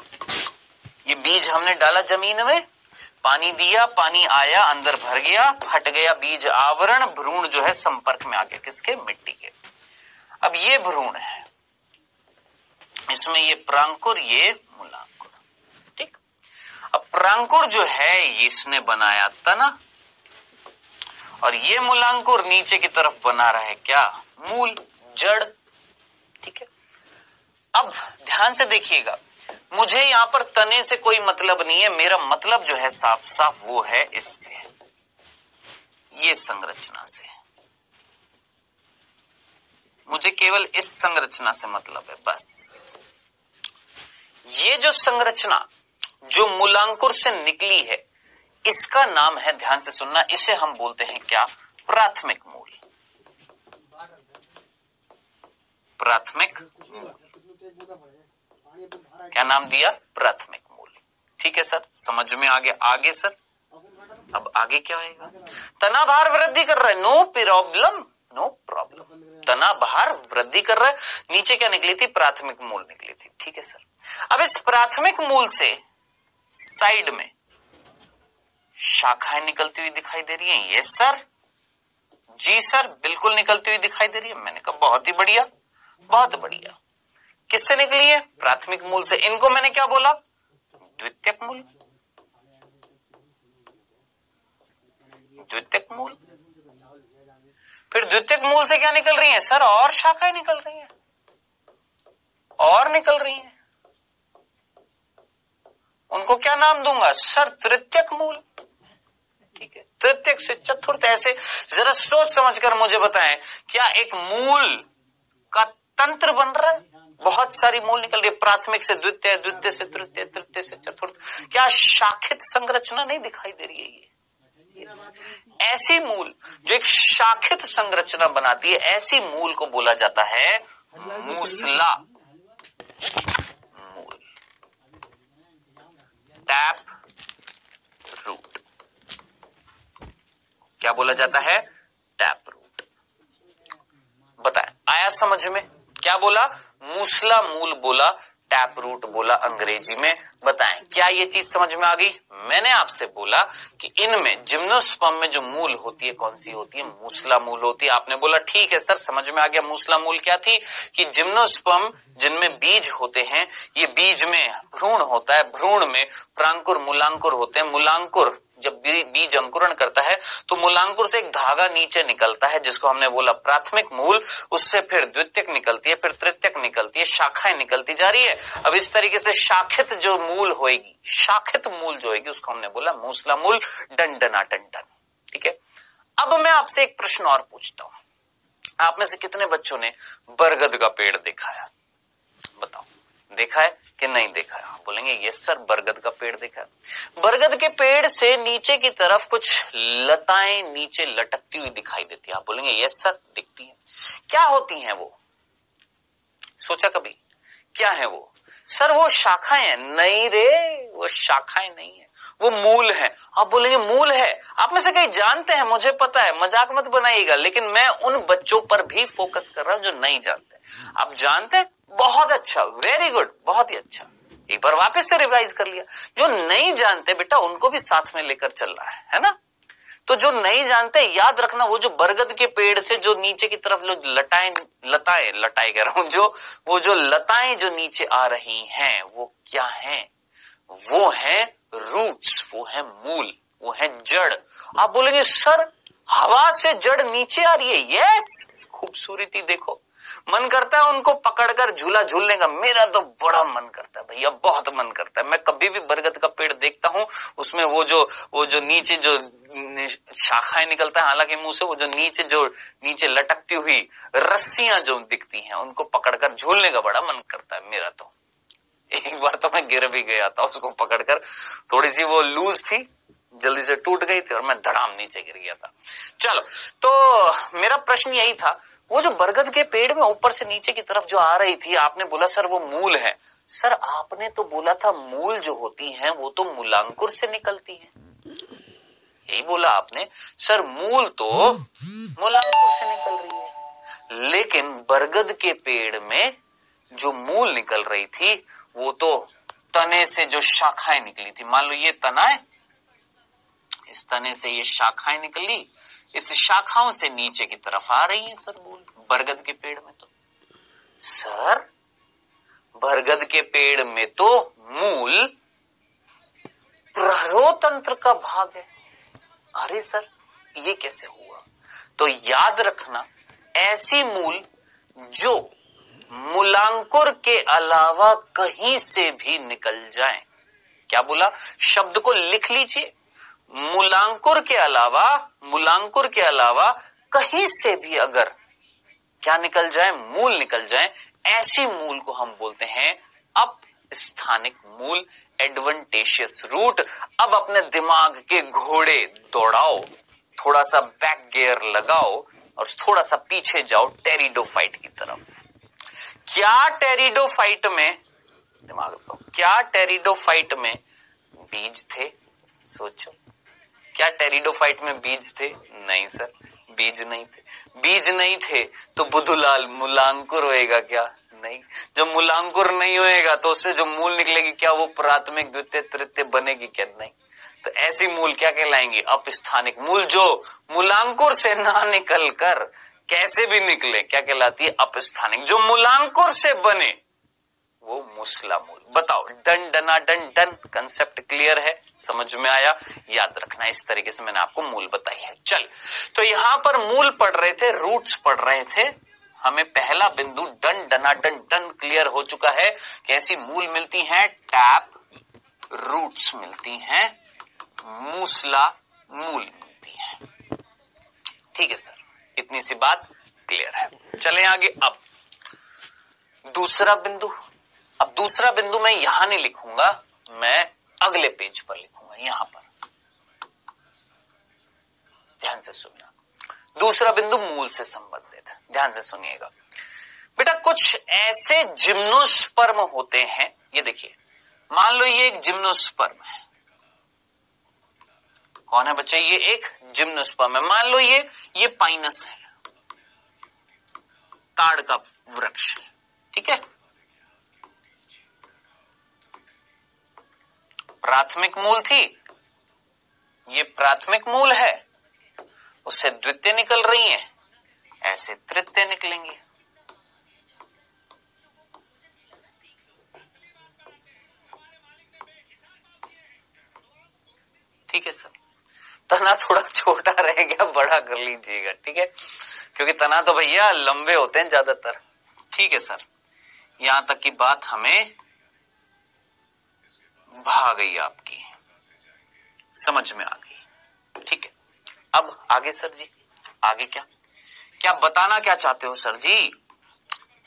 ये बीज हमने डाला जमीन में, पानी दिया, पानी आया, अंदर भर गया, फट गया बीज आवरण, भ्रूण जो है संपर्क में आ गया, किसके? मिट्टी के। अब ये भ्रूण है, इसमें ये प्रांकुर, ये मूलांकुर, ठीक। अब प्रांकुर जो है इसने बनाया तना, और ये मूलांकुर नीचे की तरफ बना रहा है क्या? मूल, जड़, ठीक है। अब ध्यान से देखिएगा, मुझे यहां पर तने से कोई मतलब नहीं है, मेरा मतलब जो है साफ साफ वो है इससे, ये संरचना से। मुझे केवल इस संरचना से मतलब है, बस। ये जो संरचना जो मूलांकुर से निकली है, इसका नाम है, ध्यान से सुनना, इसे हम बोलते हैं क्या? प्राथमिक मूल। प्राथमिक मूल, क्या नाम दिया? प्राथमिक मूल। ठीक है सर, समझ में आ गया। आगे सर, अब आगे क्या आएगा? तना भार वृद्धि कर रहा है, नो प्रॉब्लम, नो प्रॉब्लम। तना भार वृद्धि कर रहा है, नीचे क्या निकली थी? प्राथमिक मूल निकली थी, ठीक है सर। अब इस प्राथमिक मूल से साइड में शाखाएं निकलती हुई दिखाई दे रही हैं। यस सर, जी सर, बिल्कुल निकलती हुई दिखाई दे रही है। मैंने कहा बहुत ही बढ़िया, बहुत बढ़िया। किससे निकली है? प्राथमिक मूल से। इनको मैंने क्या बोला? द्वितीयक मूल। द्वितीयक मूल। फिर द्वितीयक मूल से क्या निकल रही है सर? और शाखाएं निकल रही हैं, और निकल रही हैं। उनको क्या नाम दूंगा सर? तृतीयक मूल, ठीक है। तृतीयक से चतुर्थ, ऐसे जरा सोच समझकर मुझे बताएं, क्या एक मूल का तंत्र बन रहा है? बहुत सारी मूल निकल रही है, प्राथमिक से द्वितीय, द्वितीय से तृतीय, तृतीय से चतुर्थ। क्या शाखित संरचना नहीं दिखाई दे रही है? ये ऐसी मूल जो एक शाखित संरचना बनाती है, ऐसी मूल को बोला जाता है मूसला मूल, टैप रूट। क्या बोला जाता है? Tap root. बताएं, आया समझ में? क्या बोला? मूसला मूल बोला, टैप रूट बोला अंग्रेजी में। बताएं, क्या ये चीज समझ में आ गई? मैंने आपसे बोला कि इनमें जिम्नोस्पर्म में जो मूल होती है कौन सी होती है? मूसला मूल होती है। आपने बोला ठीक है सर, समझ में आ गया। मूसला मूल क्या थी? कि जिम्नोस्पर्म जिनमें बीज होते हैं, ये बीज में भ्रूण होता है, भ्रूण में प्रांकुर मूलांकुर होते हैं। मूलांकुर जब बीज अंकुरण करता है तो मूलांकुर से एक धागा नीचे निकलता है, जिसको हमने बोला प्राथमिक मूल। उससे फिर द्वितीयक निकलती है, फिर तृतीयक निकलती है, शाखाएं निकलती जा रही है। अब इस तरीके से शाखित जो मूल होएगी, शाखित मूल जो होगी, उसको हमने बोला मूसला मूल, डंडना डंडन, ठीक है। अब मैं आपसे एक प्रश्न और पूछता हूं, आप में से कितने बच्चों ने बरगद का पेड़ देखा है? बताओ, देखा है कि नहीं देखा है? आप बोलेंगे यस सर, बरगद का पेड़ देखा है। बरगद के पेड़ से नीचे की तरफ कुछ लताएं नीचे लटकती हुई दिखाई देती है। आप बोलेंगे यस सर, दिखती है। क्या होती हैं वो? सोचा कभी क्या है वो? सर वो शाखाएं हैं। नहीं रे, वो शाखाएं नहीं है, वो मूल है। आप बोलेंगे मूल है? आप में से कई जानते हैं, मुझे पता है, मजाक मत बनाइएगा, लेकिन मैं उन बच्चों पर भी फोकस कर रहा हूं जो नहीं जानते। आप जानते हैं, बहुत अच्छा, वेरी गुड, बहुत ही अच्छा। एक बार वापस से रिवाइज कर लिया। जो नहीं जानते बेटा, उनको भी साथ में लेकर चल रहा है ना? तो जो नहीं जानते, याद रखना, वो जो बरगद के पेड़ से जो नीचे की तरफ लताएं कह रहा हूं, वो जो लताएं जो नीचे आ रही हैं, वो क्या हैं? वो है रूट्स, वो है मूल, वो है जड़। आप बोलेंगे सर हवा से जड़ नीचे आ रही है? यस, खूबसूरती देखो। मन करता है उनको पकड़कर झूला झूलने का। मेरा तो बड़ा मन करता है भैया, बहुत मन करता है। मैं कभी भी बरगद का पेड़ देखता हूं, उसमें वो जो नीचे जो शाखाएं निकलता है, हालांकि मुंह से, वो जो नीचे लटकती हुई रस्सियां जो दिखती हैं, उनको पकड़कर झूलने का बड़ा मन करता है मेरा तो। एक बार तो मैं गिर भी गया था उसको पकड़कर, थोड़ी सी वो लूज थी, जल्दी से टूट गई थी और मैं धड़ाम नीचे गिर गया था। चलो, तो मेरा प्रश्न यही था, वो जो बरगद के पेड़ में ऊपर से नीचे की तरफ जो आ रही थी, आपने बोला सर वो मूल है। सर आपने तो बोला था मूल जो होती हैं वो तो मूलांकुर से निकलती हैं, यही बोला आपने। सर मूल तो मूलांकुर से निकल रही है, लेकिन बरगद के पेड़ में जो मूल निकल रही थी वो तो तने से जो शाखाएं निकली थी। मान लो ये तना है, इस तने से ये शाखाएं निकली, इस शाखाओं से नीचे की तरफ आ रही है सर मूल बरगद के पेड़ में। तो सर बरगद के पेड़ में तो मूल प्रहरोतंत्र का भाग है। अरे सर ये कैसे हुआ? तो याद रखना, ऐसी मूल जो मूलांकुर के अलावा कहीं से भी निकल जाए। क्या बोला? शब्द को लिख लीजिए, मूलांकुर के अलावा कहीं से भी अगर क्या निकल जाए, मूल निकल जाए, ऐसी मूल को हम बोलते हैं अपस्थानिक मूल, एडवेंटेशियस रूट। अब अपने दिमाग के घोड़े दौड़ाओ, थोड़ा सा बैक गियर लगाओ और थोड़ा सा पीछे जाओ टेरिडोफाइट की तरफ। क्या टेरिडोफाइट में, दिमाग लगाओ, क्या टेरिडोफाइट में बीज थे? सोचो, क्या टेरिडोफाइट में बीज थे? नहीं सर, बीज नहीं थे। बीज नहीं थे तो बुधुलाल मूलांकुर होएगा क्या? नहीं। जब मूलांकुर नहीं होएगा तो उससे जो मूल निकलेगी, क्या वो प्राथमिक द्वितीय तृतीय बनेगी क्या? नहीं। तो ऐसी मूल क्या कहलाएंगी? अपस्थानिक मूल, जो मूलांकुर से ना निकल कर कैसे भी निकले, क्या कहलाती है? अपस्थानिक। जो मूलांकुर से बने वो मूसला मूल। बताओ, डन डना डन डन, कंसेप्ट क्लियर है? समझ में आया? याद रखना, इस तरीके से मैंने आपको मूल बताई है। चल, तो यहां पर मूल पढ़ रहे थे, रूट्स पढ़ रहे थे। हमें पहला बिंदु डन डना डन डन क्लियर हो चुका है कि ऐसी मूल मिलती हैं, टैप रूट्स मिलती हैं, मूसला मूल मिलती है। ठीक है सर, इतनी सी बात क्लियर है। चलें आगे। अब दूसरा बिंदु। अब दूसरा बिंदु मैं यहां नहीं लिखूंगा, मैं अगले पेज पर लिखूंगा, यहां पर। ध्यान से सुनना, दूसरा बिंदु मूल से संबंधित, ध्यान से सुनिएगा बेटा। कुछ ऐसे जिम्नोस्पर्म होते हैं, ये देखिए, मान लो ये एक जिम्नोस्पर्म है। कौन है बच्चे? ये एक जिम्नोस्पर्म है। मान लो ये पाइनस है, ताड़ का वृक्ष, ठीक है। प्राथमिक मूल थी, ये प्राथमिक मूल है, उससे द्वितीय निकल रही है, ऐसे तृतीय निकलेंगे। ठीक है सर। तना थोड़ा छोटा रह गया, बड़ा कर लीजिएगा, ठीक है, क्योंकि तना तो भैया लंबे होते हैं ज्यादातर। ठीक है सर, यहां तक की बात हमें भा गई, आपकी समझ में आ गई। ठीक है, अब आगे सर जी, आगे क्या क्या बताना क्या चाहते हो सर जी?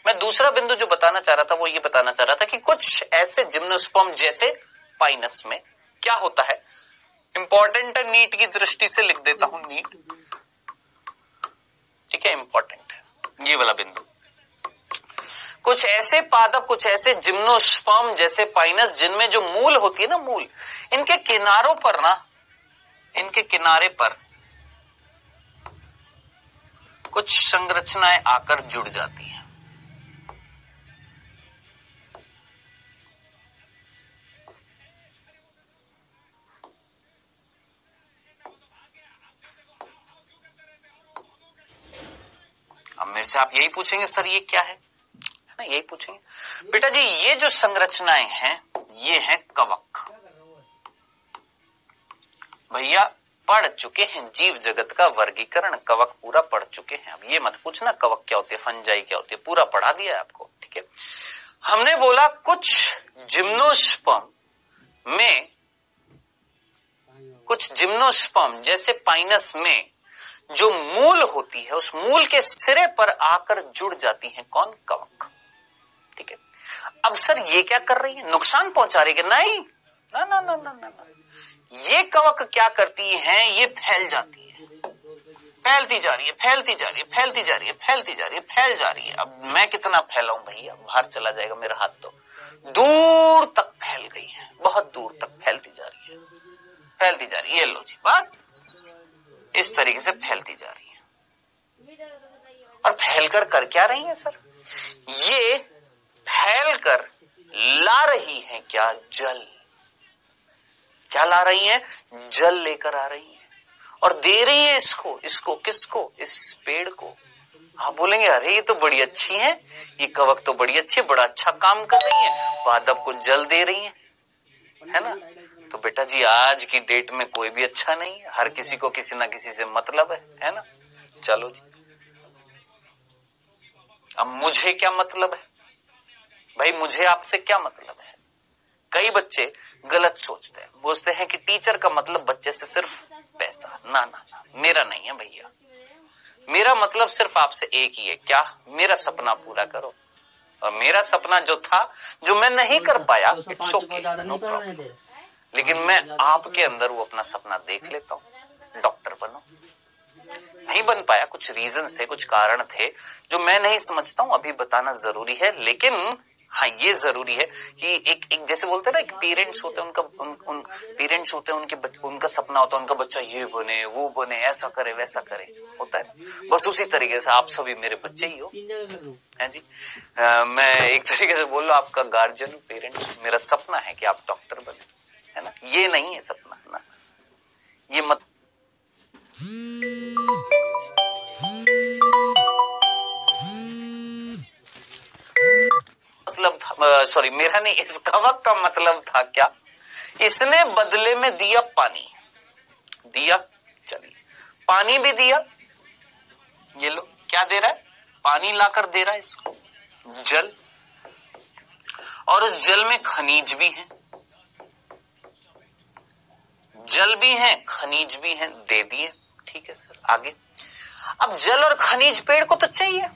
मैं दूसरा बिंदु जो बताना चाह रहा था वो ये बताना चाह रहा था कि कुछ ऐसे जिम्नोस्पर्म जैसे पाइनस में क्या होता है, इंपॉर्टेंट है, नीट की दृष्टि से लिख देता हूं, नीट, ठीक है, इंपॉर्टेंट है ये वाला बिंदु। कुछ ऐसे पादप, कुछ ऐसे जिम्नोस्पर्म जैसे पाइनस जिनमें जो मूल होती है ना, मूल, इनके किनारों पर ना, इनके किनारे पर कुछ संरचनाएं आकर जुड़ जाती हैं। अब मेरे से आप यही पूछेंगे सर ये क्या है ना, यही पूछेंगे। बेटा जी ये जो संरचनाएं हैं ये हैं कवक। भैया पढ़ चुके हैं जीव जगत का वर्गीकरण, कवक पूरा पढ़ चुके हैं। अब ये मत पूछना कवक क्या होती है, फंजाई क्या होती है, पूरा पढ़ा दिया है आपको, ठीक है। हमने बोला कुछ जिम्नोस्पर्म में, कुछ जिम्नोस्पर्म जैसे पाइनस में जो मूल होती है उस मूल के सिरे पर आकर जुड़ जाती है कौन, कवक, ठीक है। अब सर ये क्या कर रही है, नुकसान पहुंचा रही है, नहीं ना ना ना ना ना, ना। ये कवक क्या करती हैं, ये फैल जाती है, फैलती जा रही है, फैलती जा रही है, फैलती जा रही है, फैलती जा रही है, फैल जा रही है। अब मैं कितना फैलाऊं भैया, बाहर चला जाएगा मेरा हाथ, तो दूर तक फैल गई है, बहुत दूर तक फैलती जा रही है, फैलती जा रही है, ये लो जी, बस इस तरीके से फैलती जा रही है। और फैलकर कर क्या रही है सर, ये फैलकर ला रही है क्या, जल। क्या ला रही है, जल लेकर आ रही है और दे रही है इसको, इसको किसको, इस पेड़ को। आप बोलेंगे अरे ये तो बड़ी अच्छी है, ये कवक तो बड़ी अच्छी है, बड़ा अच्छा काम कर रही है, पादप को जल दे रही है ना। तो बेटा जी आज की डेट में कोई भी अच्छा नहीं है, हर किसी को किसी ना किसी से मतलब है ना। चलो जी, अब मुझे क्या मतलब है भाई, मुझे आपसे क्या मतलब है। कई बच्चे गलत सोचते हैं, बोलते हैं कि टीचर का मतलब बच्चे से सिर्फ पैसा। ना ना ना, मेरा नहीं है भैया, मेरा मतलब सिर्फ आपसे एक ही है, क्या, मेरा सपना पूरा करो। और मेरा सपना जो था, जो मैं नहीं कर पाया, इट्स ओके, नो प्रॉब्लम, लेकिन मैं आपके अंदर वो अपना सपना देख लेता हूँ, डॉक्टर बनो। नहीं बन पाया, कुछ रीजंस थे, कुछ कारण थे जो मैं नहीं समझता हूँ, अभी बताना जरूरी है। लेकिन हाँ ये जरूरी है कि एक जैसे बोलते हैं ना, एक पेरेंट्स होते हैं, उनका पेरेंट्स होते हैं, उनका सपना होता है उनका बच्चा ये बने, वो बने, ऐसा करे, वैसा करे, होता है। बस उसी तरीके से आप सभी मेरे बच्चे ही हो, है जी। मैं एक तरीके से बोल रहा हूँ, आपका गार्जियन, पेरेंट्स। मेरा सपना है कि आप डॉक्टर बने, है ना, ये नहीं है सपना ना, ये मत मतलब, सॉरी मेरा नहीं, इस कवक का मतलब था क्या, इसने बदले में दिया पानी, दिया, चलिए पानी भी दिया, ये लो क्या दे रहा है, पानी लाकर दे रहा है इसको, जल, और उस जल में खनिज भी है, जल भी है, खनिज भी है, दे दिए, ठीक है सर, आगे। अब जल और खनिज पेड़ को तो चाहिए,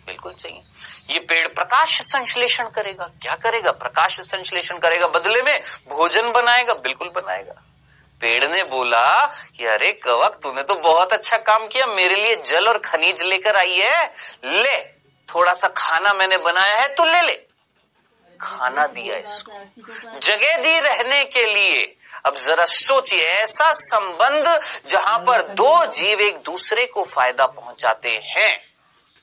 बिल्कुल चाहिए। ये पेड़ प्रकाश संश्लेषण करेगा, क्या करेगा, प्रकाश संश्लेषण करेगा, बदले में भोजन बनाएगा, बिल्कुल बनाएगा। पेड़ ने बोला कि अरे कवक तूने तो बहुत अच्छा काम किया, मेरे लिए जल और खनिज लेकर आई है, ले थोड़ा सा खाना मैंने बनाया है, तू ले ले। खाना दिया इसको, जगह दी रहने के लिए। अब जरा सोचिए, ऐसा संबंध जहां पर दो जीव एक दूसरे को फायदा पहुंचाते हैं,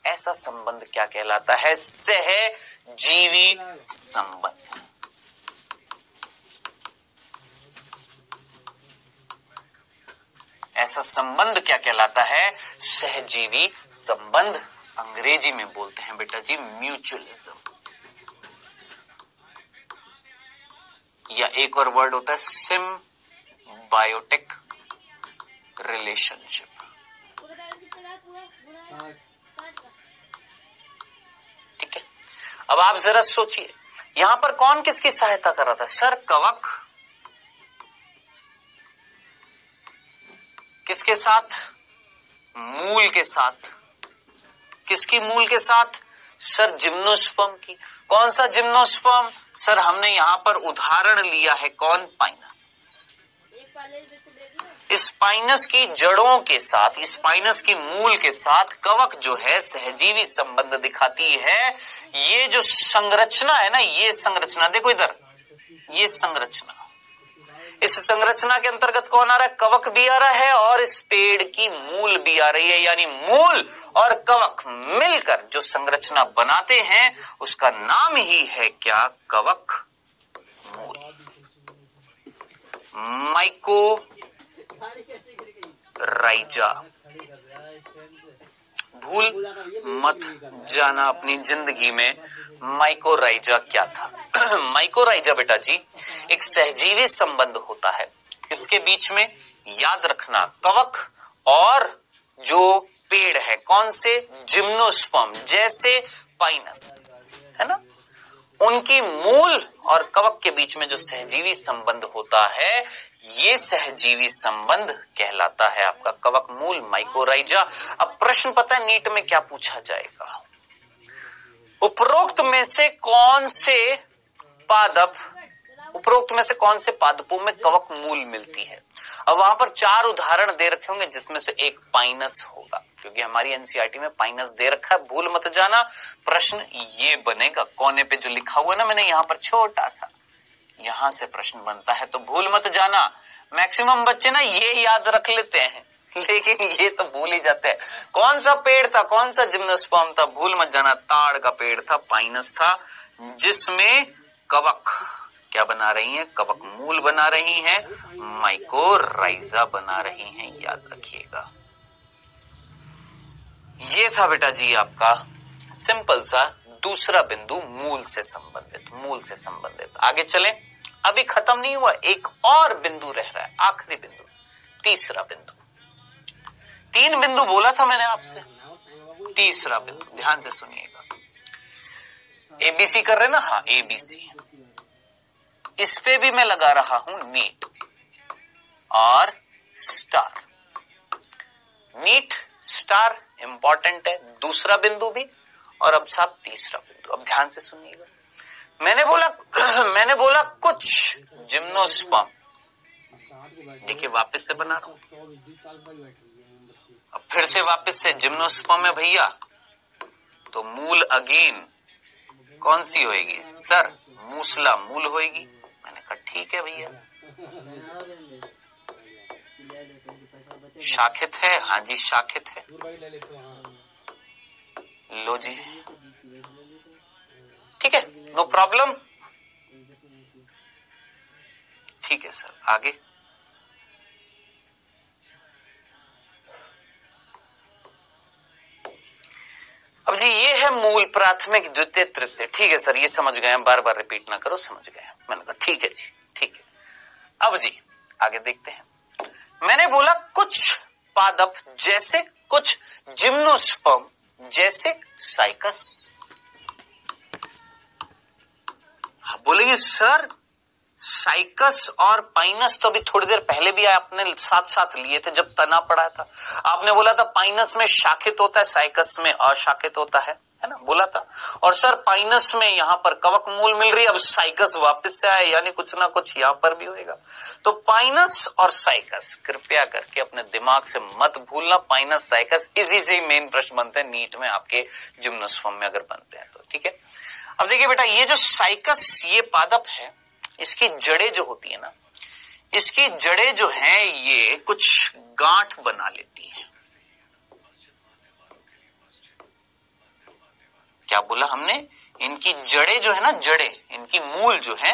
ऐसा संबंध क्या कहलाता है, सहजीवी संबंध। ऐसा संबंध क्या कहलाता है, सहजीवी संबंध। अंग्रेजी में बोलते हैं बेटा जी म्यूचुअलिज्म, या एक और वर्ड होता है सिम्बायोटिक रिलेशनशिप। ठीक है, अब आप जरा सोचिए यहां पर कौन किसकी सहायता कर रहा था, सर कवक किसके साथ, मूल के साथ, किसकी मूल के साथ, सर जिम्नोस्पर्म की। कौन सा जिम्नोस्पर्म? सर हमने यहाँ पर उदाहरण लिया है कौन? पाइनस। स्पाइनस की जड़ों के साथ, स्पाइनस की मूल के साथ कवक जो है सहजीवी संबंध दिखाती है। ये जो संरचना है ना, ये संरचना देखो इधर, ये संरचना, इस संरचना के अंतर्गत कौन आ रहा है? कवक भी आ रहा है और इस पेड़ की मूल भी आ रही है। यानी मूल और कवक मिलकर जो संरचना बनाते हैं उसका नाम ही है क्या? कवक मूल। माइकोराइजा। भूल मत जाना अपनी जिंदगी में माइकोराइजा क्या था। माइकोराइजा बेटा जी एक सहजीवी संबंध होता है। इसके बीच में याद रखना कवक और जो पेड़ है कौन से? जिम्नोस्पर्म, जैसे पाइनस है ना, उनकी मूल और कवक के बीच में जो सहजीवी संबंध होता है ये सहजीवी संबंध कहलाता है आपका कवक मूल, माइकोराइजा। अब प्रश्न पता है नीट में क्या पूछा जाएगा? उपरोक्त में से कौन से पादपों में कवक मूल मिलती है? अब वहां पर 4 उदाहरण दे रखे होंगे जिसमें से एक पाइनस होगा, क्योंकि हमारी एनसीईआरटी में पाइनस दे रखा है। भूल मत जाना। प्रश्न ये बनेगा कोने पे जो लिखा हुआ है ना मैंने यहाँ पर छोटा सा, यहां से प्रश्न बनता है, तो भूल मत जाना। मैक्सिमम बच्चे ना ये याद रख लेते हैं लेकिन ये तो भूल ही जाते हैं। कौन सा पेड़ था, कौन सा जिम्नोस्पर्म था? भूल मत जाना, ताड़ का पेड़ था, पाइनस था, जिसमें कवक क्या बना रही हैं? कवक मूल बना रही हैं, माइकोराइजा बना रही हैं, याद रखिएगा। ये था बेटा जी आपका सिंपल सा दूसरा बिंदु मूल से संबंधित। आगे चलें, अभी खत्म नहीं हुआ, एक और बिंदु रह रहा है, आखिरी बिंदु, तीसरा बिंदु। 3 बिंदु बोला था मैंने आपसे, तीसरा बिंदु ध्यान से सुनिएगा। एबीसी कर रहे ना? हाँ एबीसी। इस पे भी मैं लगा रहा हूं नीट और स्टार। नीट स्टार इंपॉर्टेंट है, दूसरा बिंदु भी, और अब साहब तीसरा बिंदु। अब ध्यान से सुनिएगा। मैंने बोला कुछ जिम्नोस्पर्म, देखिए वापस से बना रहा हूं, अब फिर से वापस से जिम्नोस्पर्म है भैया, तो मूल अगेन कौन सी होएगी? सर मूसला मूल होएगी। मैंने कहा ठीक है भैया। शाखित है? हाँ जी शाखित है। लो जी ठीक है, नो प्रॉब्लम। ठीक है सर, आगे। अब जी ये है मूल, प्राथमिक, द्वितीय, तृतीय। ठीक है सर, ये समझ गए, बार बार रिपीट ना करो, समझ गए। मैंने कहा ठीक है जी, ठीक है। अब जी आगे देखते हैं। मैंने बोला कुछ पादप जैसे कुछ जिम्नोस्पर्म जैसे साइकस। आप बोलेंगे सर साइकस और पाइनस तो अभी थोड़ी देर पहले भी आपने साथ साथ लिए थे जब तना पड़ा था। आपने बोला था पाइनस में शाखित होता है, साइकस में अशाखित होता है ना, बोला था। और सर पाइनस में यहाँ पर कवक मूल मिल रही है, अब साइकस वापस से आए, यानी कुछ ना कुछ यहाँ पर भी होएगा। तो पाइनस और साइकस कृपया करके अपने दिमाग से मत भूलना। पाइनस साइकस इसी से ही मेन प्रश्न बनते हैं नीट में आपके जिम्नोस्पर्म में अगर बनते हैं तो। ठीक है, अब देखिए बेटा ये जो साइकस ये पादप है, इसकी जड़ें जो होती है ना, इसकी जड़ें जो हैं ये कुछ गांठ बना लेती हैं। क्या बोला हमने? इनकी जड़ें जो है ना, जड़ें, इनकी मूल जो है,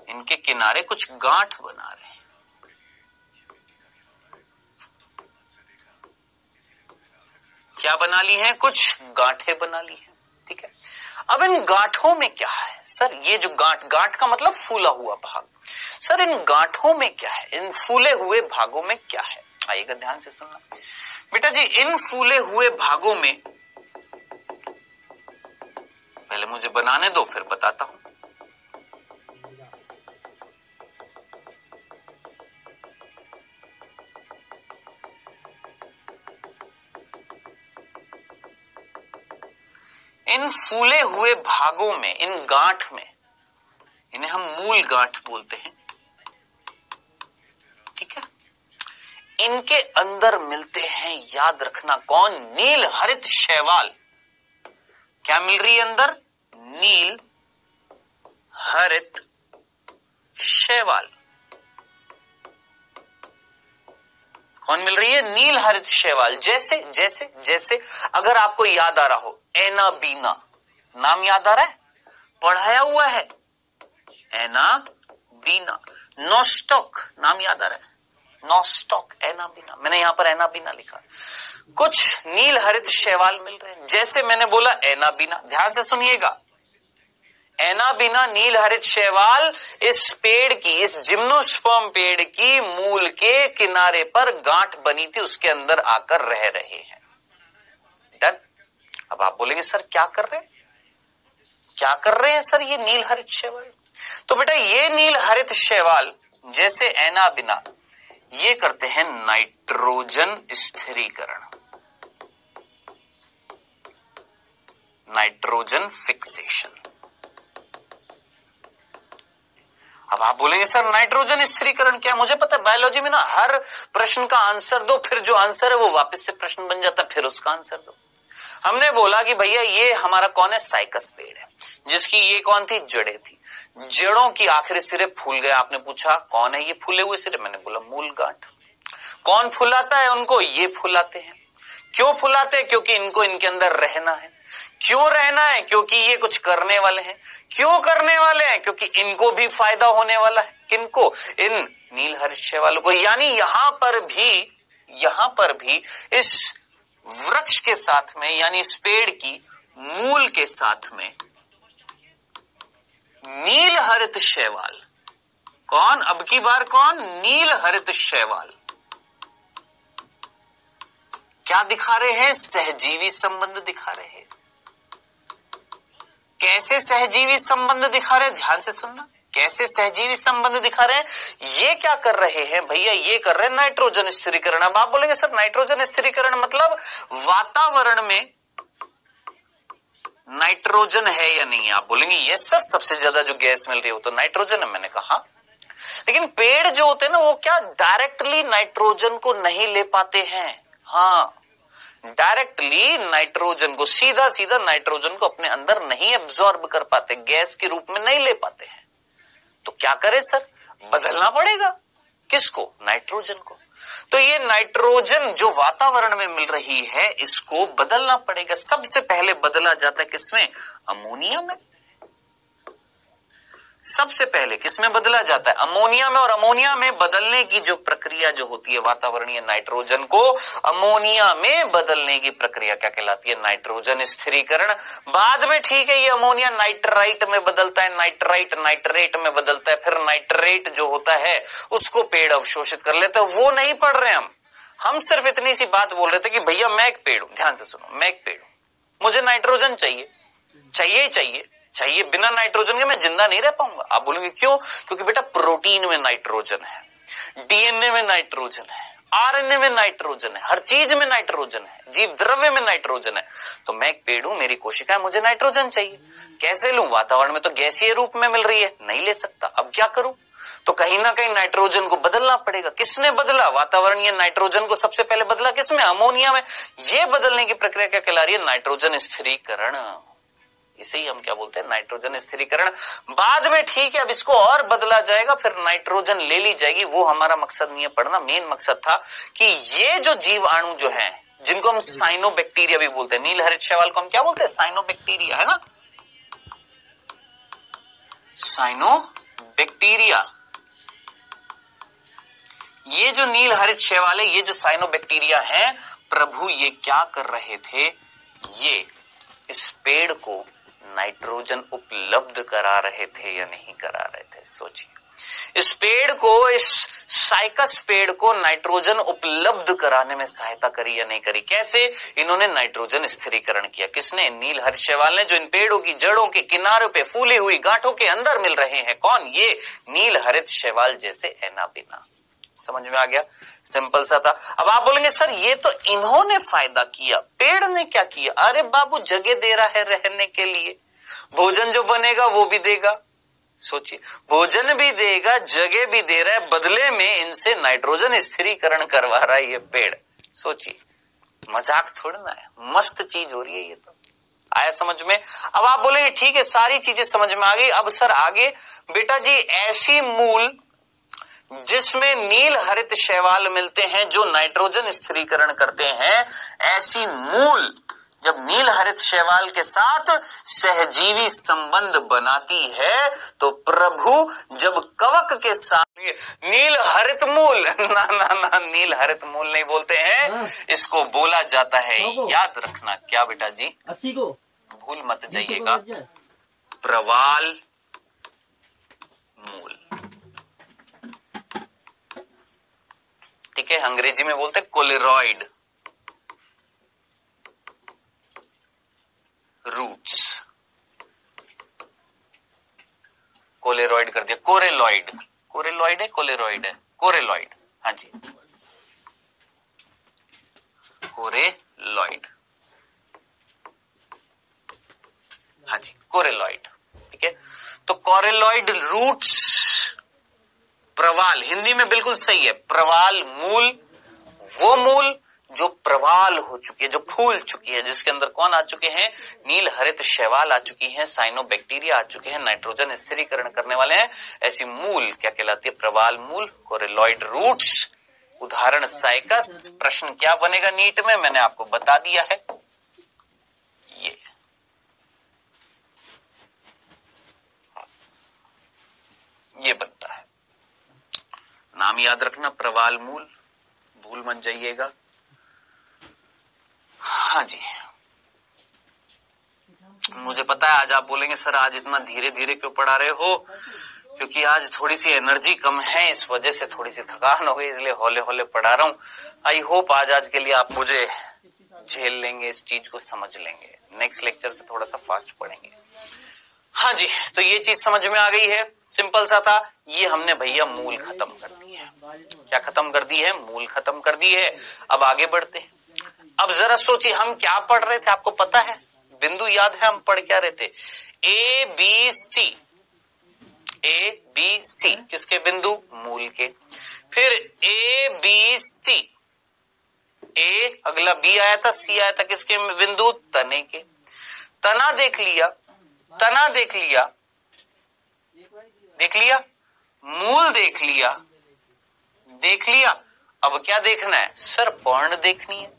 इनके किनारे कुछ गांठ बना रहे हैं। क्या बना ली हैं? कुछ गांठें बना ली हैं। ठीक है, अब इन गांठों में क्या है? सर ये जो गांठ का मतलब फूला हुआ भाग। सर इन गांठों में क्या है? इन फूले हुए भागों में क्या है? आइएगा ध्यान से सुनना बेटा जी। इन फूले हुए भागों में, पहले मुझे बनाने दो फिर बताता हूं। इन फूले हुए भागों में, इन गांठ में, इन्हें हम मूल गांठ बोलते हैं, ठीक है, इनके अंदर मिलते हैं, याद रखना कौन, नील हरित शैवाल। क्या मिल रही है अंदर, नील हरित शैवाल। कौन मिल रही है, नील हरित शैवाल। जैसे जैसे जैसे अगर आपको याद आ रहा हो, एनाबीना नाम याद आ रहा है, पढ़ाया हुआ है, एनाबीना। नॉस्टॉक नाम याद आ रहा है, नॉस्टॉक, एनाबीना, मैंने यहां पर एनाबीना लिखा। कुछ नील हरित शैवाल मिल रहे हैं, जैसे मैंने बोला एनाबीना, ध्यान से सुनिएगा, एनाबीना नील हरित शैवाल इस पेड़ की, इस जिम्नोस्पर्म पेड़ की मूल के किनारे पर गांठ बनी थी, उसके अंदर आकर रह रहे हैं। डन। अब आप बोलेंगे सर क्या कर रहे हैं, क्या कर रहे हैं सर ये नील हरित शैवाल? तो बेटा ये नील हरित शैवाल जैसे एनाबीना, ये करते हैं नाइट्रोजन स्थिरीकरण, नाइट्रोजन फिक्सेशन। अब आप बोलेंगे सर नाइट्रोजन स्थिरीकरण क्या? मुझे पता है बायोलॉजी में ना हर प्रश्न का आंसर दो, फिर जो आंसर है वो वापस से प्रश्न बन जाता है, फिर उसका आंसर दो। हमने बोला कि भैया ये हमारा कौन है, साइकस पेड़ है, जिसकी ये कौन थी, जड़ें थी, जड़ों की आखिरी सिरे फूल गए। आपने पूछा कौन है ये फूले हुए सिरे, मैंने बोला मूल गांठ। कौन फुलाता है उनको, ये फुलाते हैं। क्यों फुलाते हैं, क्योंकि इनको इनके अंदर रहना है। क्यों रहना है, क्योंकि ये कुछ करने वाले हैं। क्यों करने वाले हैं, क्योंकि इनको भी फायदा होने वाला है। किनको, इन नील हरित शैवालों को। यानी यहां पर भी इस वृक्ष के साथ में, यानी इस पेड़ की मूल के साथ में नील हरित शैवाल, कौन, अब की बार कौन, नील हरित शैवाल क्या दिखा रहे हैं, सहजीवी संबंध दिखा रहे हैं। कैसे सहजीवी संबंध दिखा रहे हैं, ध्यान से सुनना, कैसे सहजीवी संबंध दिखा रहे हैं। ये क्या कर रहे हैं भैया, ये कर रहे हैं नाइट्रोजन स्थिरीकरण। अब आप बोलेंगे सर नाइट्रोजन स्थिरीकरण मतलब वातावरण में नाइट्रोजन है या नहीं? आप बोलेंगे यस सर, सबसे ज्यादा जो गैस मिल रही है वो तो नाइट्रोजन है। मैंने कहा लेकिन पेड़ जो होते हैं ना वो क्या डायरेक्टली नाइट्रोजन को नहीं ले पाते हैं। हाँ, डायरेक्टली नाइट्रोजन को, सीधा सीधा नाइट्रोजन को अपने अंदर नहीं एब्जॉर्ब कर पाते, गैस के रूप में नहीं ले पाते हैं। तो क्या करें सर, बदलना पड़ेगा। किसको, नाइट्रोजन को। तो ये नाइट्रोजन जो वातावरण में मिल रही है इसको बदलना पड़ेगा। सबसे पहले बदला जाता है किसमें, अमोनिया में। सबसे पहले किसमें बदला जाता है, अमोनिया में। और अमोनिया में बदलने की जो प्रक्रिया जो होती है वातावरणीय नाइट्रोजन को अमोनिया में बदलने की प्रक्रिया क्या कहलाती है, नाइट्रोजन स्थिरीकरण। बाद में ठीक है ये अमोनिया नाइट्राइट में बदलता है, नाइट्राइट नाइट्रेट में बदलता है, फिर नाइट्रेट जो होता है उसको पेड़ अवशोषित कर लेते हैं। वो नहीं पढ़ रहे हम सिर्फ इतनी सी बात बोल रहे थे कि भैया मैं एक पेड़ हूं, ध्यान से सुनो, मैं एक पेड़ हूं, मुझे नाइट्रोजन चाहिए, चाहिए ही चाहिए, चाहिए। बिना नाइट्रोजन के मैं जिंदा नहीं रह पाऊंगा। आप बोलेंगे क्यों? क्योंकि बेटा प्रोटीन में नाइट्रोजन है, डीएनए में नाइट्रोजन है, आरएनए में नाइट्रोजन है, हर चीज में नाइट्रोजन है, जीव द्रव्य में नाइट्रोजन है। तो मैं एक पेड़ हूं, मेरी कोशिका है, मुझे नाइट्रोजन चाहिए। कैसे लूं, वातावरण में तो गैसीय रूप में मिल रही है, नहीं ले सकता। अब क्या करूं? तो कहीं ना कहीं नाइट्रोजन को बदलना पड़ेगा। किसने बदला, वातावरणीय नाइट्रोजन को सबसे पहले बदला किसमें, अमोनिया में। ये बदलने की प्रक्रिया क्या कहला रही है, नाइट्रोजन स्थिरीकरण। इसे ही हम क्या बोलते हैं, नाइट्रोजन स्थिरीकरण। बाद में ठीक है अब इसको और बदला जाएगा, फिर नाइट्रोजन ले ली जाएगी। वो हमारा मकसद नहीं है पढ़ना, मेन मकसद था कि ये जो जीवाणु जो है जिनको हम साइनोबैक्टीरिया भी बोलते हैं, नील हरित शैवाल को हम क्या बोलते हैं, साइनोबैक्टीरिया, है ना, साइनोबैक्टीरिया। ये जो नील हरित शैवाल है, ये जो साइनोबैक्टीरिया है, प्रभु ये क्या कर रहे थे, ये इस पेड़ को नाइट्रोजन उपलब्ध करा रहे थे या नहीं करा रहे थे। सोचिए, इस पेड़ को, इस साइकस पेड़ को नाइट्रोजन उपलब्ध कराने में सहायता करी या नहीं करी। कैसे, इन्होंने नाइट्रोजन स्थिरीकरण किया। किसने, नील हरित शैवाल ने, जो इन पेड़ों की जड़ों के किनारों पे फूली हुई गांठों के अंदर मिल रहे हैं। कौन, ये नील हरित शैवाल जैसे एनाबीना। समझ में आ गया, सिंपल सा था। अब आप बोलेंगे सर ये तो इन्होंने फायदा किया, पेड़ ने क्या किया? अरे बाबू जगह दे रहा है रहने के लिए, भोजन जो बनेगा वो भी देगा। सोचिए, भोजन भी देगा, जगह भी दे रहा है, बदले में इनसे नाइट्रोजन स्थिरीकरण करवा रहा है ये पेड़। सोचिए, मजाक थोड़ा ना है, मस्त चीज हो रही है ये तो। आया समझ में? अब आप बोलेंगे ठीक है सारी चीजें समझ में आ गई, अब सर आगे बेटा जी ऐसी मूल जिसमें नील हरित शैवाल मिलते हैं जो नाइट्रोजन स्थिरीकरण करते हैं, ऐसी मूल जब नील हरित शैवाल के साथ सहजीवी संबंध बनाती है तो प्रभु जब कवक के साथ नील हरित मूल ना ना ना नील हरित मूल नहीं बोलते हैं, इसको बोला जाता है, याद रखना क्या बेटा जी, 80 को भूल मत जाइएगा, प्रवाल मूल। ठीक है, अंग्रेजी में बोलते हैं कोलेरॉइड रूट्स, कोलेरॉइड कर दिया, कोरेलॉइड, कोरेलॉइड है कोलेरॉइड है, कोरेलॉइड, हाँ जी कोरेलॉइड, हाँ जी कोरेलॉइड। ठीक है, तो कोरेलॉइड रूट्स, प्रवाल, हिंदी में बिल्कुल सही है, प्रवाल मूल, वो मूल जो प्रवाल हो चुकी है, जो फूल चुकी है, जिसके अंदर कौन आ चुके हैं, नील हरित शैवाल आ चुकी हैं, साइनोबैक्टीरिया आ चुके हैं, नाइट्रोजन स्थिरीकरण करने वाले हैं, ऐसी मूल क्या कहलाती है, प्रवाल मूल, कोरेलॉइड रूट्स। उदाहरण साइकस। प्रश्न क्या बनेगा नीट में, मैंने आपको बता दिया है, ये बनता है। नाम याद रखना, प्रवाल मूल, भूल मत जाइएगा। हाँ जी, मुझे पता है आज आप बोलेंगे सर आज इतना धीरे धीरे क्यों पढ़ा रहे हो, क्योंकि आज थोड़ी सी एनर्जी कम है, इस वजह से थोड़ी सी थकान हो गई, इसलिए हौले हौले पढ़ा रहा हूं। आई होप आज के लिए आप मुझे झेल लेंगे, इस चीज को समझ लेंगे, नेक्स्ट लेक्चर से थोड़ा सा फास्ट पढ़ेंगे। हाँ जी, तो ये चीज समझ में आ गई है, सिंपल सा था। ये हमने भैया मूल खत्म कर दी है, क्या खत्म कर दी है, मूल खत्म कर दी है। अब आगे बढ़ते हैं। अब जरा सोचिए हम क्या पढ़ रहे थे, आपको पता है, बिंदु याद है हम पढ़ क्या रहे थे, A B C, A B C किसके बिंदु, मूल के। फिर ए बी सी, ए अगला बी आया था, सी आया था, किसके बिंदु, तने के। तना देख लिया, तना देख लिया, देख लिया, मूल देख लिया, देख लिया। अब क्या देखना है सर, पर्ण देखनी है।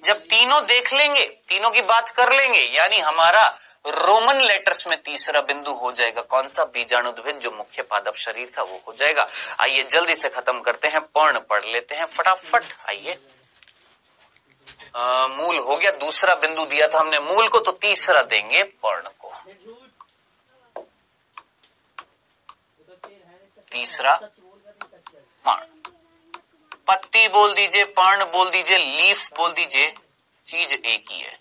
जब तीनों देख लेंगे, तीनों की बात कर लेंगे, यानी हमारा रोमन लेटर्स में तीसरा बिंदु हो जाएगा, कौन सा, बीजाणुद्भिद, जो मुख्य पादप शरीर था वो हो जाएगा। आइए जल्दी से खत्म करते हैं, पर्ण पढ़ लेते हैं फटाफट। आइए, मूल हो गया, दूसरा बिंदु दिया था हमने मूल को, तो तीसरा देंगे पर्ण को। तीसरा पर्ण, पत्ती बोल दीजिए, पर्ण बोल दीजिए, लीफ बोल दीजिए, चीज एक ही है।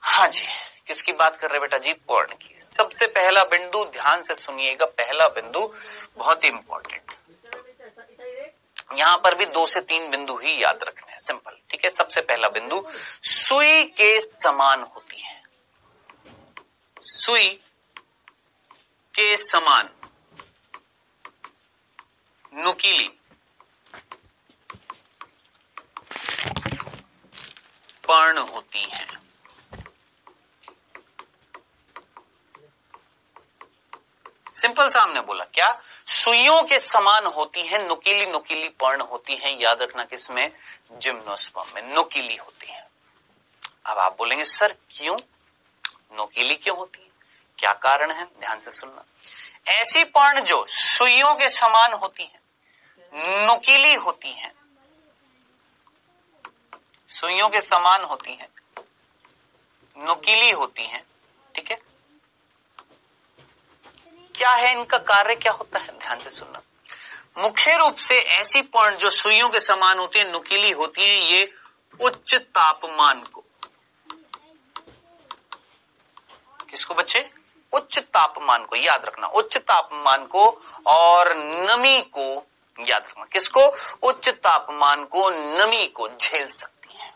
हाँ जी, किसकी बात कर रहे बेटा जी, पर्ण की। सबसे पहला बिंदु ध्यान से सुनिएगा, पहला बिंदु बहुत ही इंपॉर्टेंट, यहां पर भी 2 से 3 बिंदु ही याद रखने हैं, सिंपल। ठीक है, सबसे पहला बिंदु, सुई के समान होती है, सुई के समान नुकीली पर्ण होती हैं। सिंपल सा हमने बोला, क्या, सुइयों के समान होती हैं, नुकीली नुकीली पर्ण होती हैं। याद रखना किसमें, जिम्नोस्पर्म में नुकीली होती हैं। अब आप बोलेंगे सर क्यों, नुकीली क्यों होती है, क्या कारण है, ध्यान से सुनना। ऐसी पर्ण जो सुइयों के समान होती हैं, नुकीली होती हैं, सुइयों के समान होती हैं, नुकीली होती हैं, ठीक है, क्या है इनका कार्य, क्या होता है, ध्यान से सुनना। मुख्य रूप से ऐसी पर्ण जो सुइयों के समान होती है, नुकीली होती है, ये उच्च तापमान को, किसको बच्चे, उच्च तापमान को याद रखना, उच्च तापमान को और नमी को याद रखना। किसको? उच्च तापमान को, नमी को झेल सकती है।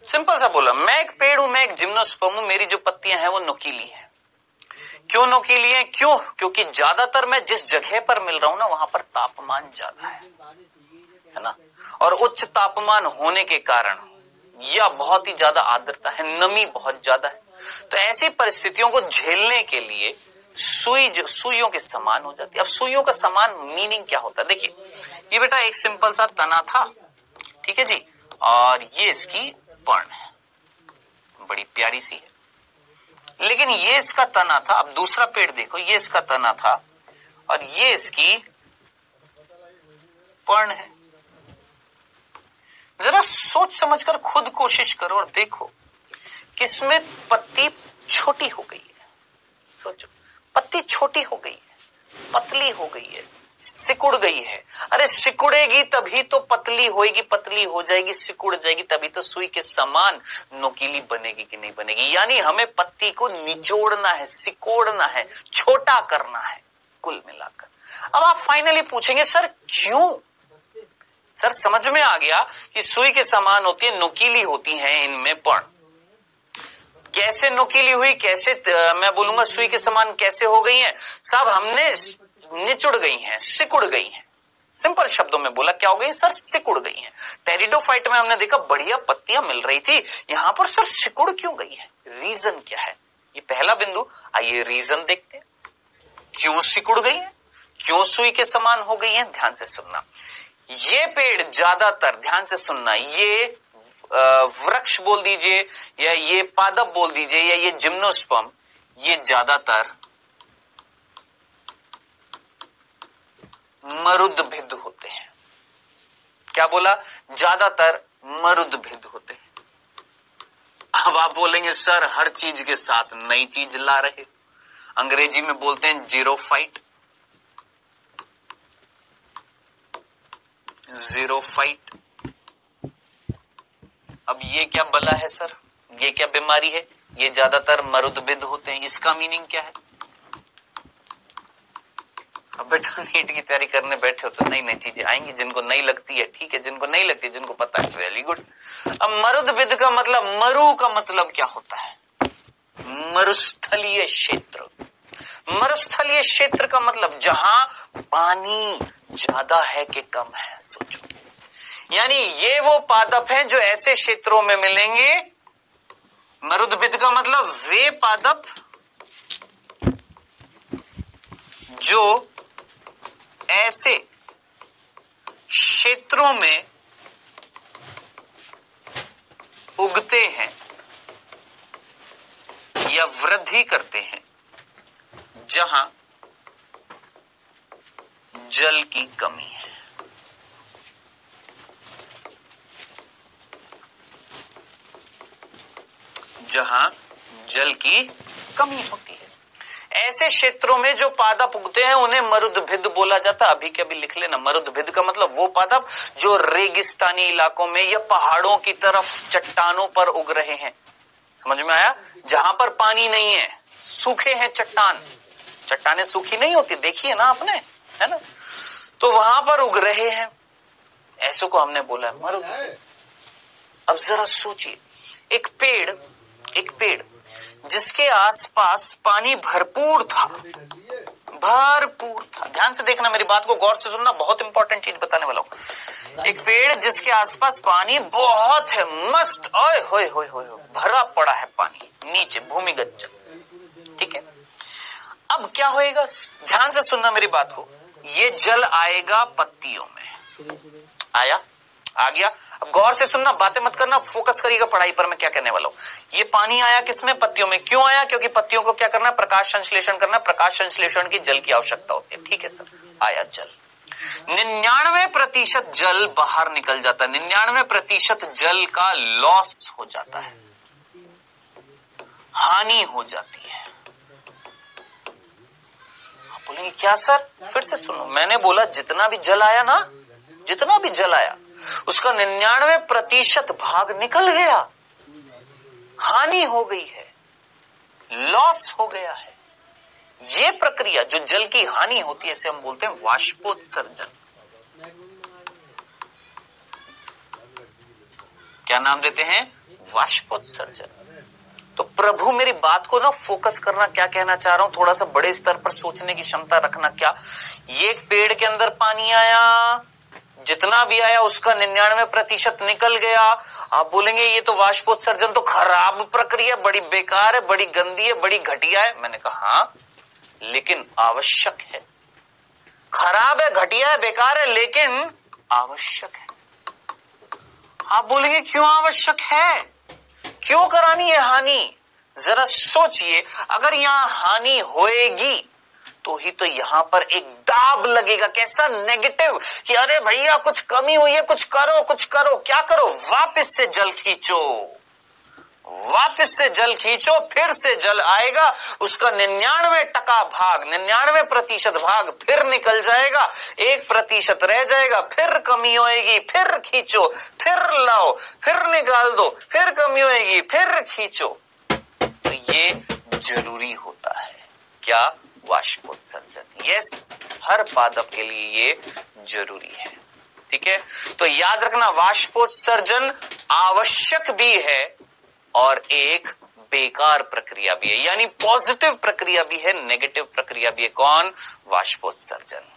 सिंपल सा बोला, मैं एक पेड़ हूं, मैं एक जिम्नोस्पर्म हूं, मेरी जो पत्तियां हैं वो नुकीली हैं। क्यों नुकीली हैं? क्यों? क्योंकि ज्यादातर मैं जिस जगह पर मिल रहा हूं ना, वहां पर तापमान ज्यादा है ना, और उच्च तापमान होने के कारण या बहुत ही ज्यादा आर्द्रता है, नमी बहुत ज्यादा है, तो ऐसी परिस्थितियों को झेलने के लिए सुइयों के समान हो जाती है। अब सुइयों का समान मीनिंग क्या होता है? देखिए, ये बेटा एक सिंपल सा तना था, ठीक है जी, और ये इसकी पर्ण है, बड़ी प्यारी सी है, लेकिन ये इसका तना था। अब दूसरा पेड़ देखो, ये इसका तना था और ये इसकी पर्ण है। जरा सोच समझकर खुद कोशिश करो और देखो किसमें पत्ती छोटी हो गई है। सोचो, पत्ती छोटी हो गई है, पतली हो गई है, सिकुड़ गई है। अरे सिकुड़ेगी तभी तो पतली होएगी, पतली हो जाएगी, सिकुड़ जाएगी तभी तो सुई के समान नुकीली बनेगी कि नहीं बनेगी। यानी हमें पत्ती को निचोड़ना है, सिकोड़ना है, छोटा करना है कुल मिलाकर। अब आप फाइनली पूछेंगे सर क्यों? सर समझ में आ गया कि सुई के समान होती है, नुकीली होती हैं इनमें पर्ण। कैसे नुकीली हुई, कैसे मैं बोलूंगा सुई के समान कैसे हो गई हैं? साहब हमने निचुड़ गई हैं, सिकुड़ गई हैं। सिंपल शब्दों में बोला, क्या हो गई सर? सिकुड़ गई हैं। टेरिडोफाइट में हमने देखा बढ़िया पत्तियां मिल रही थी, यहां पर सर सिकुड़ क्यों गई है? रीजन क्या है? ये पहला बिंदु। आइए रीजन देखते हैं, क्यों सिकुड़ गई है, क्यों सुई के समान हो गई है। ध्यान से सुनना, ये पेड़ ज्यादातर, ध्यान से सुनना, ये वृक्ष बोल दीजिए या ये पादप बोल दीजिए या ये जिम्नोस्पर्म, ये ज्यादातर मरुद्भिद होते हैं। क्या बोला? ज्यादातर मरुद्भिद होते हैं। अब आप बोलेंगे सर हर चीज के साथ नई चीज ला रहे, अंग्रेजी में बोलते हैं जीरोफाइट। जीरोफाइट, अब ये क्या बला है सर, ये क्या बीमारी है? ये ज्यादातर मरुद्भिद होते हैं। इसका मीनिंग क्या है? अब बेटा नीट की तैयारी करने बैठे हो तो नई नई चीजें आएंगी, जिनको नहीं लगती है ठीक है, जिनको नहीं लगती है, जिनको पता है वेरी गुड। अब मरुद्भिद का मतलब, मरु का मतलब क्या होता है? मरुस्थलीय क्षेत्र। मरुस्थलीय क्षेत्र का मतलब जहां पानी ज्यादा है कि कम है। सोचो, यानी ये वो पादप हैं जो ऐसे क्षेत्रों में मिलेंगे। मरुद्भिद का मतलब वे पादप जो ऐसे क्षेत्रों में उगते हैं या वृद्धि करते हैं जहां जल की कमी है। जहां जल की कमी होती है, ऐसे क्षेत्रों में जो पादप उगते हैं उन्हें मरुद्भिद बोला जाता है। अभी के अभी लिख लेना, मरुद्भिद का मतलब वो पादप जो रेगिस्तानी इलाकों में या पहाड़ों की तरफ चट्टानों पर उग रहे हैं। समझ में आया? जहां पर पानी नहीं है, सूखे हैं चट्टान, चट्टानें सूखी नहीं होती, देखिए ना आपने, है ना, तो वहां पर उग रहे हैं, ऐसो को हमने बोला है मरुद्भिद। अब जरा सोचिए, एक पेड़ जिसके आसपास पानी भरपूर था, ध्यान से देखना मेरी बात को, गौर से सुनना, बहुत इंपॉर्टेंट चीज बताने वाला हूं। एक पेड़ जिसके आसपास पानी बहुत है, मस्त, ओए होए होए होए, भरा पड़ा है पानी नीचे, भूमिगत जल, ठीक है। अब क्या होएगा? ध्यान से सुनना मेरी बात को, ये जल आएगा पत्तियों में, आया, आ गया। अब गौर से सुनना, बातें मत करना, फोकस करिएगा पढ़ाई पर, मैं क्या कहने वाला हूं। ये पानी आया किसमें? पत्तियों में। क्यों आया? क्योंकि पत्तियों को क्या करना है? प्रकाश संश्लेषण करना। प्रकाश संश्लेषण की जल की आवश्यकता होती है, ठीक है सर। आया जल, 99% जल बाहर निकल जाता है, 99% जल का लॉस हो जाता है, हानि हो जाती है। आप बोलेंगे क्या सर, फिर से सुनो। मैंने बोला जितना भी जल आया ना, जितना भी जल आया उसका 99% भाग निकल गया, हानि हो गई है, लॉस हो गया है। ये प्रक्रिया जो जल की हानि होती है इसे हम बोलते हैं वाष्पोत्सर्जन। क्या नाम देते हैं? वाष्पोत्सर्जन। तो प्रभु मेरी बात को ना फोकस करना, क्या कहना चाह रहा हूं, थोड़ा सा बड़े स्तर पर सोचने की क्षमता रखना। क्या ये एक पेड़ के अंदर पानी आया, जितना भी आया उसका 99% निकल गया, आप बोलेंगे ये तो वाष्पोत्सर्जन तो खराब प्रक्रिया, बड़ी बेकार है, बड़ी गंदी है, बड़ी घटिया है। मैंने कहा हाँ, लेकिन आवश्यक है। खराब है, घटिया है, बेकार है, लेकिन आवश्यक है। आप बोलेंगे क्यों आवश्यक है, क्यों करानी है हानि? जरा सोचिए, अगर यहां हानि होएगी तो ही तो यहां पर एक दाब लगेगा। कैसा? नेगेटिव, कि अरे भैया कुछ कमी हुई है, कुछ करो, कुछ करो। क्या करो? वापस से जल खींचो, वापस से जल खींचो, फिर से जल आएगा, उसका 99% भाग, 99% भाग फिर निकल जाएगा, 1% रह जाएगा, फिर कमी होएगी, फिर खींचो, फिर लाओ, फिर निकाल दो, फिर कमी होएगी, फिर खींचो। तो ये जरूरी होता है। क्या? वाष्पोत्सर्जन। यस, हर पादप के लिए ये जरूरी है। ठीक है, तो याद रखना वाष्पोत्सर्जन आवश्यक भी है और एक बेकार प्रक्रिया भी है, यानी पॉजिटिव प्रक्रिया भी है, नेगेटिव प्रक्रिया भी है। कौन? वाष्पोत्सर्जन।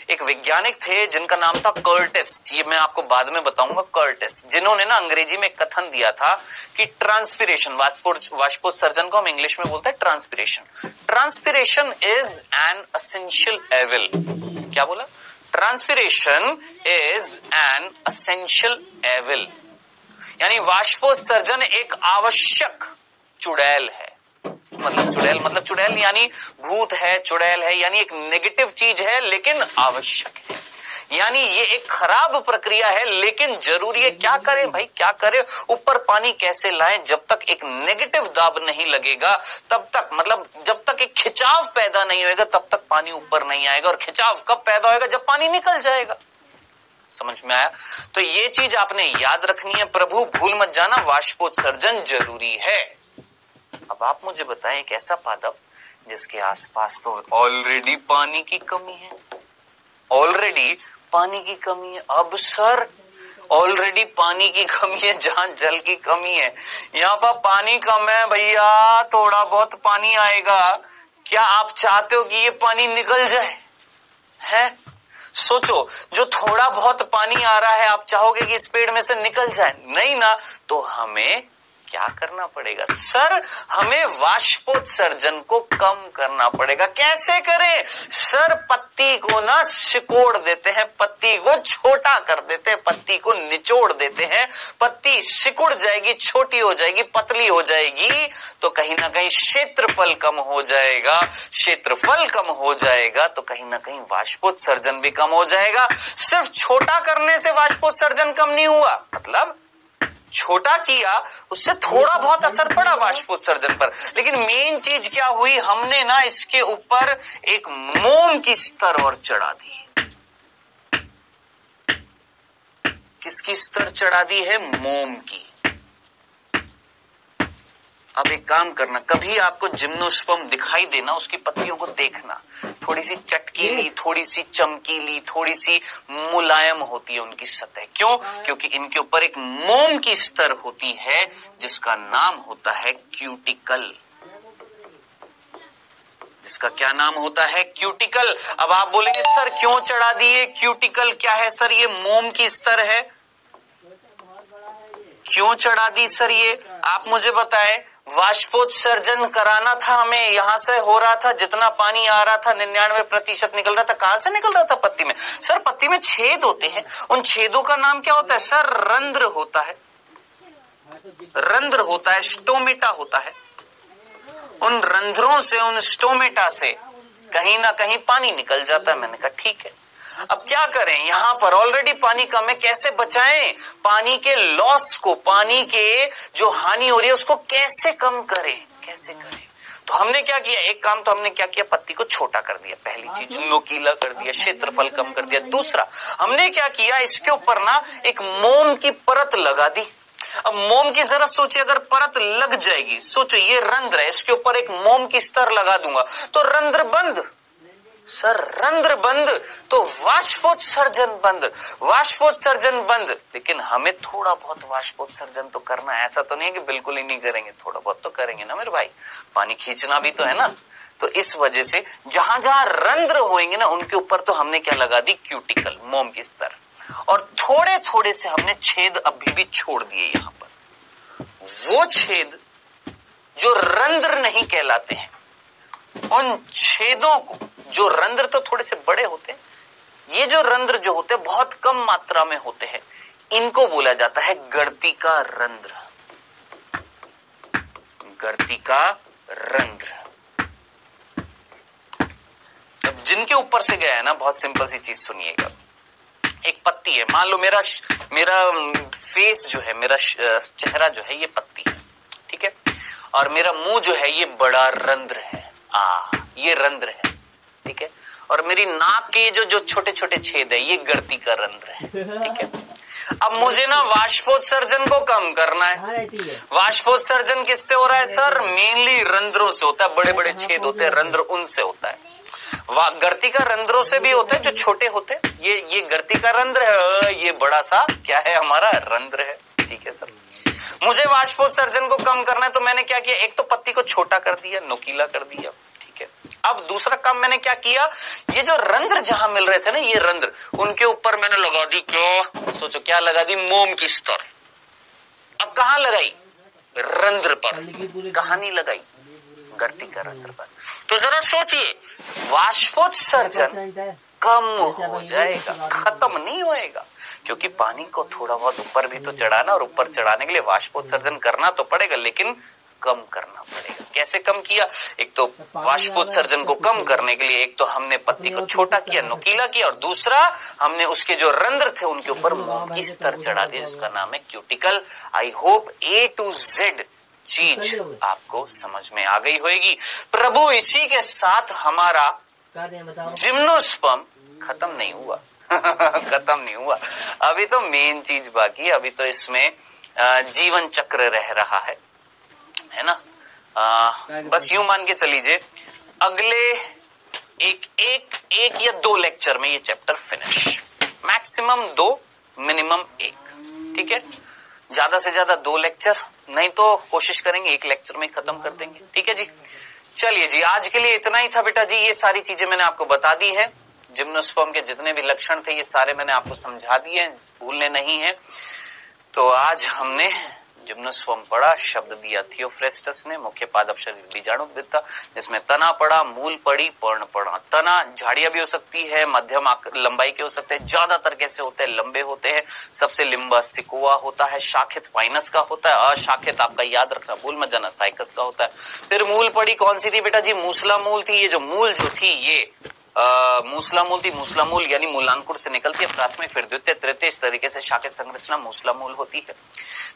एक वैज्ञानिक थे जिनका नाम था कर्टिस, ये मैं आपको बाद में बताऊंगा। कर्टिस, जिन्होंने ना अंग्रेजी में कथन दिया था कि ट्रांसपिरेशन, वाष्पोत्सर्जन को हम इंग्लिश में बोलते हैं transpiration. Transpiration is an essential evil. क्या बोला? Transpiration is an essential evil, यानी वाष्पोत्सर्जन एक आवश्यक चुड़ैल है। मतलब चुड़ैल यानी भूत है, चुड़ैल है, यानी एक नेगेटिव चीज है लेकिन आवश्यक है। यानी ये एक खराब प्रक्रिया है लेकिन जरूरी है। क्या करें भाई, क्या करें? ऊपर पानी कैसे लाएं? जब तक एक नेगेटिव दाब नहीं लगेगा तब तक, मतलब जब तक एक खिंचाव पैदा नहीं होगा तब तक पानी ऊपर नहीं आएगा। और खिंचाव कब पैदा होगा? जब पानी निकल जाएगा। समझ में आया? तो ये चीज आपने याद रखनी है। प्रभु भूल मत जाना, वाष्पोत्सर्जन जरूरी है। अब आप मुझे बताएं, एक ऐसा पादप जिसके आसपास तो ऑलरेडी पानी की कमी है, ऑलरेडी पानी की कमी है। अब सर ऑलरेडी पानी की कमी है, जहां जल की कमी है, यहाँ पर पानी कम है भैया, थोड़ा बहुत पानी आएगा। क्या आप चाहते हो कि ये पानी निकल जाए? है? सोचो, जो थोड़ा बहुत पानी आ रहा है आप चाहोगे कि इस पेड़ में से निकल जाए? नहीं ना। तो हमें क्या करना पड़ेगा? सर हमें वाष्पोत्सर्जन को कम करना पड़ेगा। कैसे करें? सर पत्ती को ना सिकोड़ देते हैं, पत्ती को छोटा कर देते हैं, पत्ती को निचोड़ देते हैं। पत्ती सिकुड़ जाएगी, छोटी हो जाएगी, पतली हो जाएगी, तो कहीं ना कहीं क्षेत्रफल कम हो जाएगा। क्षेत्रफल कम हो जाएगा तो कहीं ना कहीं वाष्पोत्सर्जन भी कम हो जाएगा। सिर्फ छोटा करने से वाष्पोत्सर्जन कम नहीं हुआ, मतलब छोटा किया उससे थोड़ा बहुत असर पड़ा वाष्पोत्सर्जन पर, लेकिन मेन चीज क्या हुई? हमने ना इसके ऊपर एक मोम की स्तर और चढ़ा दी। किसकी स्तर चढ़ा दी है? मोम की। अब एक काम करना, कभी आपको जिम्नोस्पर्म दिखाई देना, उसकी पत्तियों को देखना, थोड़ी सी चटकीली, थोड़ी सी चमकीली, थोड़ी सी मुलायम होती है उनकी सतह। क्यों? क्योंकि इनके ऊपर एक मोम की स्तर होती है जिसका नाम होता है क्यूटिकल। जिसका क्या नाम होता है? क्यूटिकल। अब आप बोलेंगे सर क्यों चढ़ा दिए? क्यूटिकल क्या है सर? ये मोम की स्तर है। क्यों चढ़ा दी सर ये? आप मुझे बताएं। वाष्पोत्सर्जन कराना था हमें, यहां से हो रहा था, जितना पानी आ रहा था 99% निकल रहा था। कहां से निकल रहा था? पत्ती में। सर पत्ती में छेद होते हैं, उन छेदों का नाम क्या होता है? सर रंध्र होता है, रंध्र होता है, स्टोमेटा होता है। उन रंध्रों से, उन स्टोमेटा से कहीं ना कहीं पानी निकल जाता है। मैंने कहा ठीक है, अब क्या करें? यहां पर ऑलरेडी पानी कम है, कैसे बचाएं पानी के लॉस को? पानी के जो हानि हो रही है उसको कैसे कम करें? कैसे करें? तो हमने क्या किया, एक काम तो हमने क्या किया, पत्ती को छोटा कर दिया, पहली चीज नोकीला कर दिया, क्षेत्रफल कम कर दिया। दूसरा हमने क्या किया, इसके ऊपर ना एक मोम की परत लगा दी। अब मोम की जरा सोचिए, अगर परत लग जाएगी, सोचो ये रंध्र है, इसके ऊपर एक मोम की स्तर लगा दूंगा तो रंध्र बंद, सर रंध्र बंद तो वाष्पोत्सर्जन बंद, वाष्पोत्सर्जन बंद। लेकिन हमें थोड़ा बहुत वाष्पोत्सर्जन तो करना है, ऐसा तो नहीं है कि बिल्कुल ही नहीं करेंगे, थोड़ा बहुत तो करेंगे ना मेरे भाई, पानी खींचना भी तो है ना। तो इस वजह से जहां जहां रंध्र होंगे ना उनके ऊपर तो हमने क्या लगा दी, क्यूटिकल, मोम की स्तर, और थोड़े थोड़े से हमने छेद अभी भी छोड़ दिए यहां पर। वो छेद जो रंध्र नहीं कहलाते हैं, उन छेदों को, जो रंध्र तो थोड़े से बड़े होते हैं, ये जो रंध्र जो होते हैं बहुत कम मात्रा में होते हैं, इनको बोला जाता है गर्तिका रंध्र, गर्तिका रंध्र। अब जिनके ऊपर से गया है ना, बहुत सिंपल सी चीज सुनिएगा, एक पत्ती है, मान लो मेरा फेस जो है, मेरा चेहरा जो है ये पत्ती है, ठीक है, और मेरा मुंह जो है ये बड़ा रंध्र है, ये रंध्र है, ठीक है, और मेरी नाक के जो छोटे छोटे छेद है ये गर्तिका रंध्र है, ठीक है। अब मुझे ना वाष्पोत्सर्जन को कम करना है। वाष्पोत्सर्जन किससे हो रहा है सर, मेनली रंध्रों से होता है, बड़े बड़े छेद होते हैं रंध्र, उनसे होता है। गर्तिका रंध्रों से भी होते हैं जो छोटे होते हैं, ये गर्तिका रंध्र है, ये बड़ा सा क्या है हमारा रंध्र है, ठीक है सर। मुझे वाष्पोत्सर्जन को कम करना है तो मैंने क्या किया, एक तो पत्ती को छोटा कर दिया, नोकीला कर दिया, ठीक है। अब दूसरा काम मैंने क्या किया, ये जो रंध्र जहां मिल रहे थे ना, ये रंध्र, उनके ऊपर मैंने लगा दी क्या, सोचो क्या लगा दी, मोम की स्तर। अब कहां लगाई, रंध्र पर, कहां नहीं लगाई, गर्तिका रंध्र पर। तो जरा सोचिए, वाष्पोत्सर्जन कम हो जाएगा, खत्म नहीं होएगा, क्योंकि पानी को थोड़ा बहुत ऊपर भी तो चढ़ाना, और ऊपर चढ़ाने के लिए वाष्पोत्सर्जन करना तो पड़ेगा, लेकिन कम करना पड़ेगा। कैसे कम किया, एक तो वाष्पोत्सर्जन को कम करने के लिए एक तो हमने पत्ती को छोटा किया, नुकीला किया, और दूसरा हमने उसके जो रंध्र थे उनके ऊपर मोम की स्तर चढ़ा दिया, जिसका नाम है cuticle. I hope A to Z चीज आपको समझ में आ गई होगी। प्रभु इसी के साथ हमारा जिम्नोस्पर्म खत्म नहीं हुआ खत्म नहीं हुआ, अभी तो मेन चीज बाकी है, अभी तो इसमें जीवन चक्र रह रहा है ना। बस यूं मान के चलीजिए, अगले एक या 2 लेक्चर में ये चैप्टर फिनिश, मैक्सिमम 2, मिनिमम 1, ठीक है। ज्यादा से ज्यादा 2 लेक्चर, नहीं तो कोशिश करेंगे 1 लेक्चर में खत्म कर देंगे, ठीक है जी। चलिए जी, आज के लिए इतना ही था बेटा जी, ये सारी चीजें मैंने आपको बता दी है, जिम्नोस्पर्म के जितने भी लक्षण थे ये सारे मैंने आपको समझा दिए, भूलने नहीं है। तो आज हमने जिम्नोस्पर्म पढ़ा, शब्द दिया थियोफ्रेस्टस ने, मुख्य पादप शरीर बीजाणुविद्ता, जिसमें तना पढ़ा, मूल पढ़ी, पर्ण पढ़ा। तना झाड़ियां भी हो सकती है, मध्यम लंबाई के हो सकते हैं, ज्यादातर कैसे होते हैं, लंबे होते हैं। सबसे लंबा सिकुआ होता है, शाखित पाइनस का होता है, अशाखित आपका याद रखना, भूल मत जाना, साइकस का होता है। फिर मूल पढ़ी कौन सी थी बेटा जी, मूसला मूल थी। ये जो मूल जो थी ये मूसला मूल थी, मूसला मूल यानी मूलांकुर से निकलती है, प्राथमिक फिर द्वितीय तृतीय, इस तरीके से शाखित संरचना मूसला मूल होती है।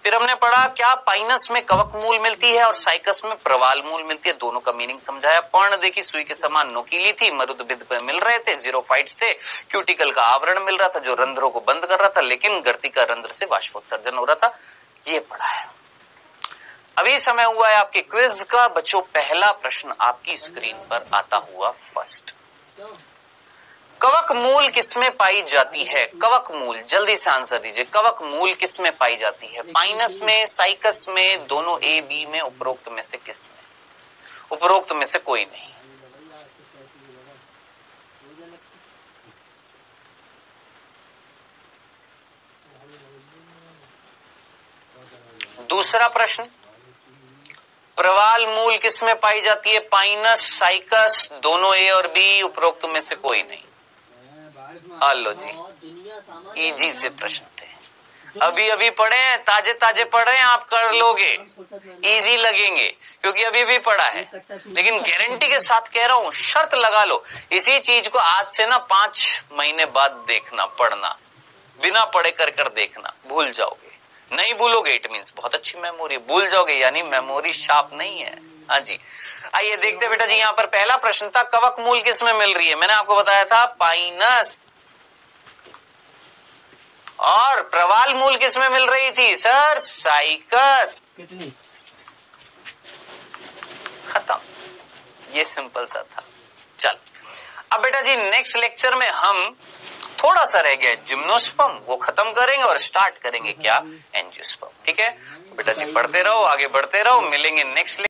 फिर हमने पढ़ा क्या, पाइनस में कवक मूल मिलती है और साइकस में प्रवाल मूल मिलती है, दोनों का मीनिंग समझाया। पर्ण देखी सुई के समान नोकीली थी, मरुदबिद पे मिल रहे थे, जीरोफाइट्स थे, क्यूटिकल का आवरण मिल रहा था जो रंध्रों को बंद कर रहा था, लेकिन गर्तिका रंध्र से वाष्पोत्सर्जन हो रहा था, ये पढ़ा है। अभी समय हुआ है आपके क्विज का। बच्चों, पहला प्रश्न आपकी स्क्रीन पर आता हुआ फर्स्ट, कवक मूल किसमें पाई जाती है? कवक मूल, जल्दी से आंसर दीजिए, कवक मूल किसमें पाई जाती है? पाइनस में, साइकस में, दोनों A B में, उपरोक्त में से किस में? उपरोक्त में से कोई नहीं। दूसरा प्रश्न, प्रवाल मूल किसमें पाई जाती है? पाइनस, साइकस, दोनों A और B, उपरोक्त में से कोई नहीं। हेलो जी, इजी से प्रश्न थे, अभी अभी पढ़े हैं, ताजे ताजे पढ़े हैं, आप कर लोगे, इजी लगेंगे क्योंकि अभी भी पढ़ा है। लेकिन गारंटी के साथ कह रहा हूं, शर्त लगा लो, इसी चीज को आज से ना 5 महीने बाद देखना, पढ़ना, बिना पढ़े कर देखना, भूल जाओगे। नहीं भूलोगे इट मीन्स बहुत अच्छी मेमोरी, भूल जाओगे यानी मेमोरी शार्प नहीं है। हाँ जी, आइए देखते बेटा जी, यहाँ पर पहला प्रश्न था कवक मूल किस में मिल रही है, मैंने आपको बताया था पाइनस, और प्रवाल मूल किस में मिल रही थी सर, साइकस। खत्म, ये सिंपल सा था। चल अब बेटा जी नेक्स्ट लेक्चर में हम थोड़ा सा रह गया जिम्नोस्पर्म, वो खत्म करेंगे और स्टार्ट करेंगे क्या, एंजियोस्पर्म। ठीक है बेटा जी, पढ़ते रहो, आगे बढ़ते रहो, मिलेंगे नेक्स्ट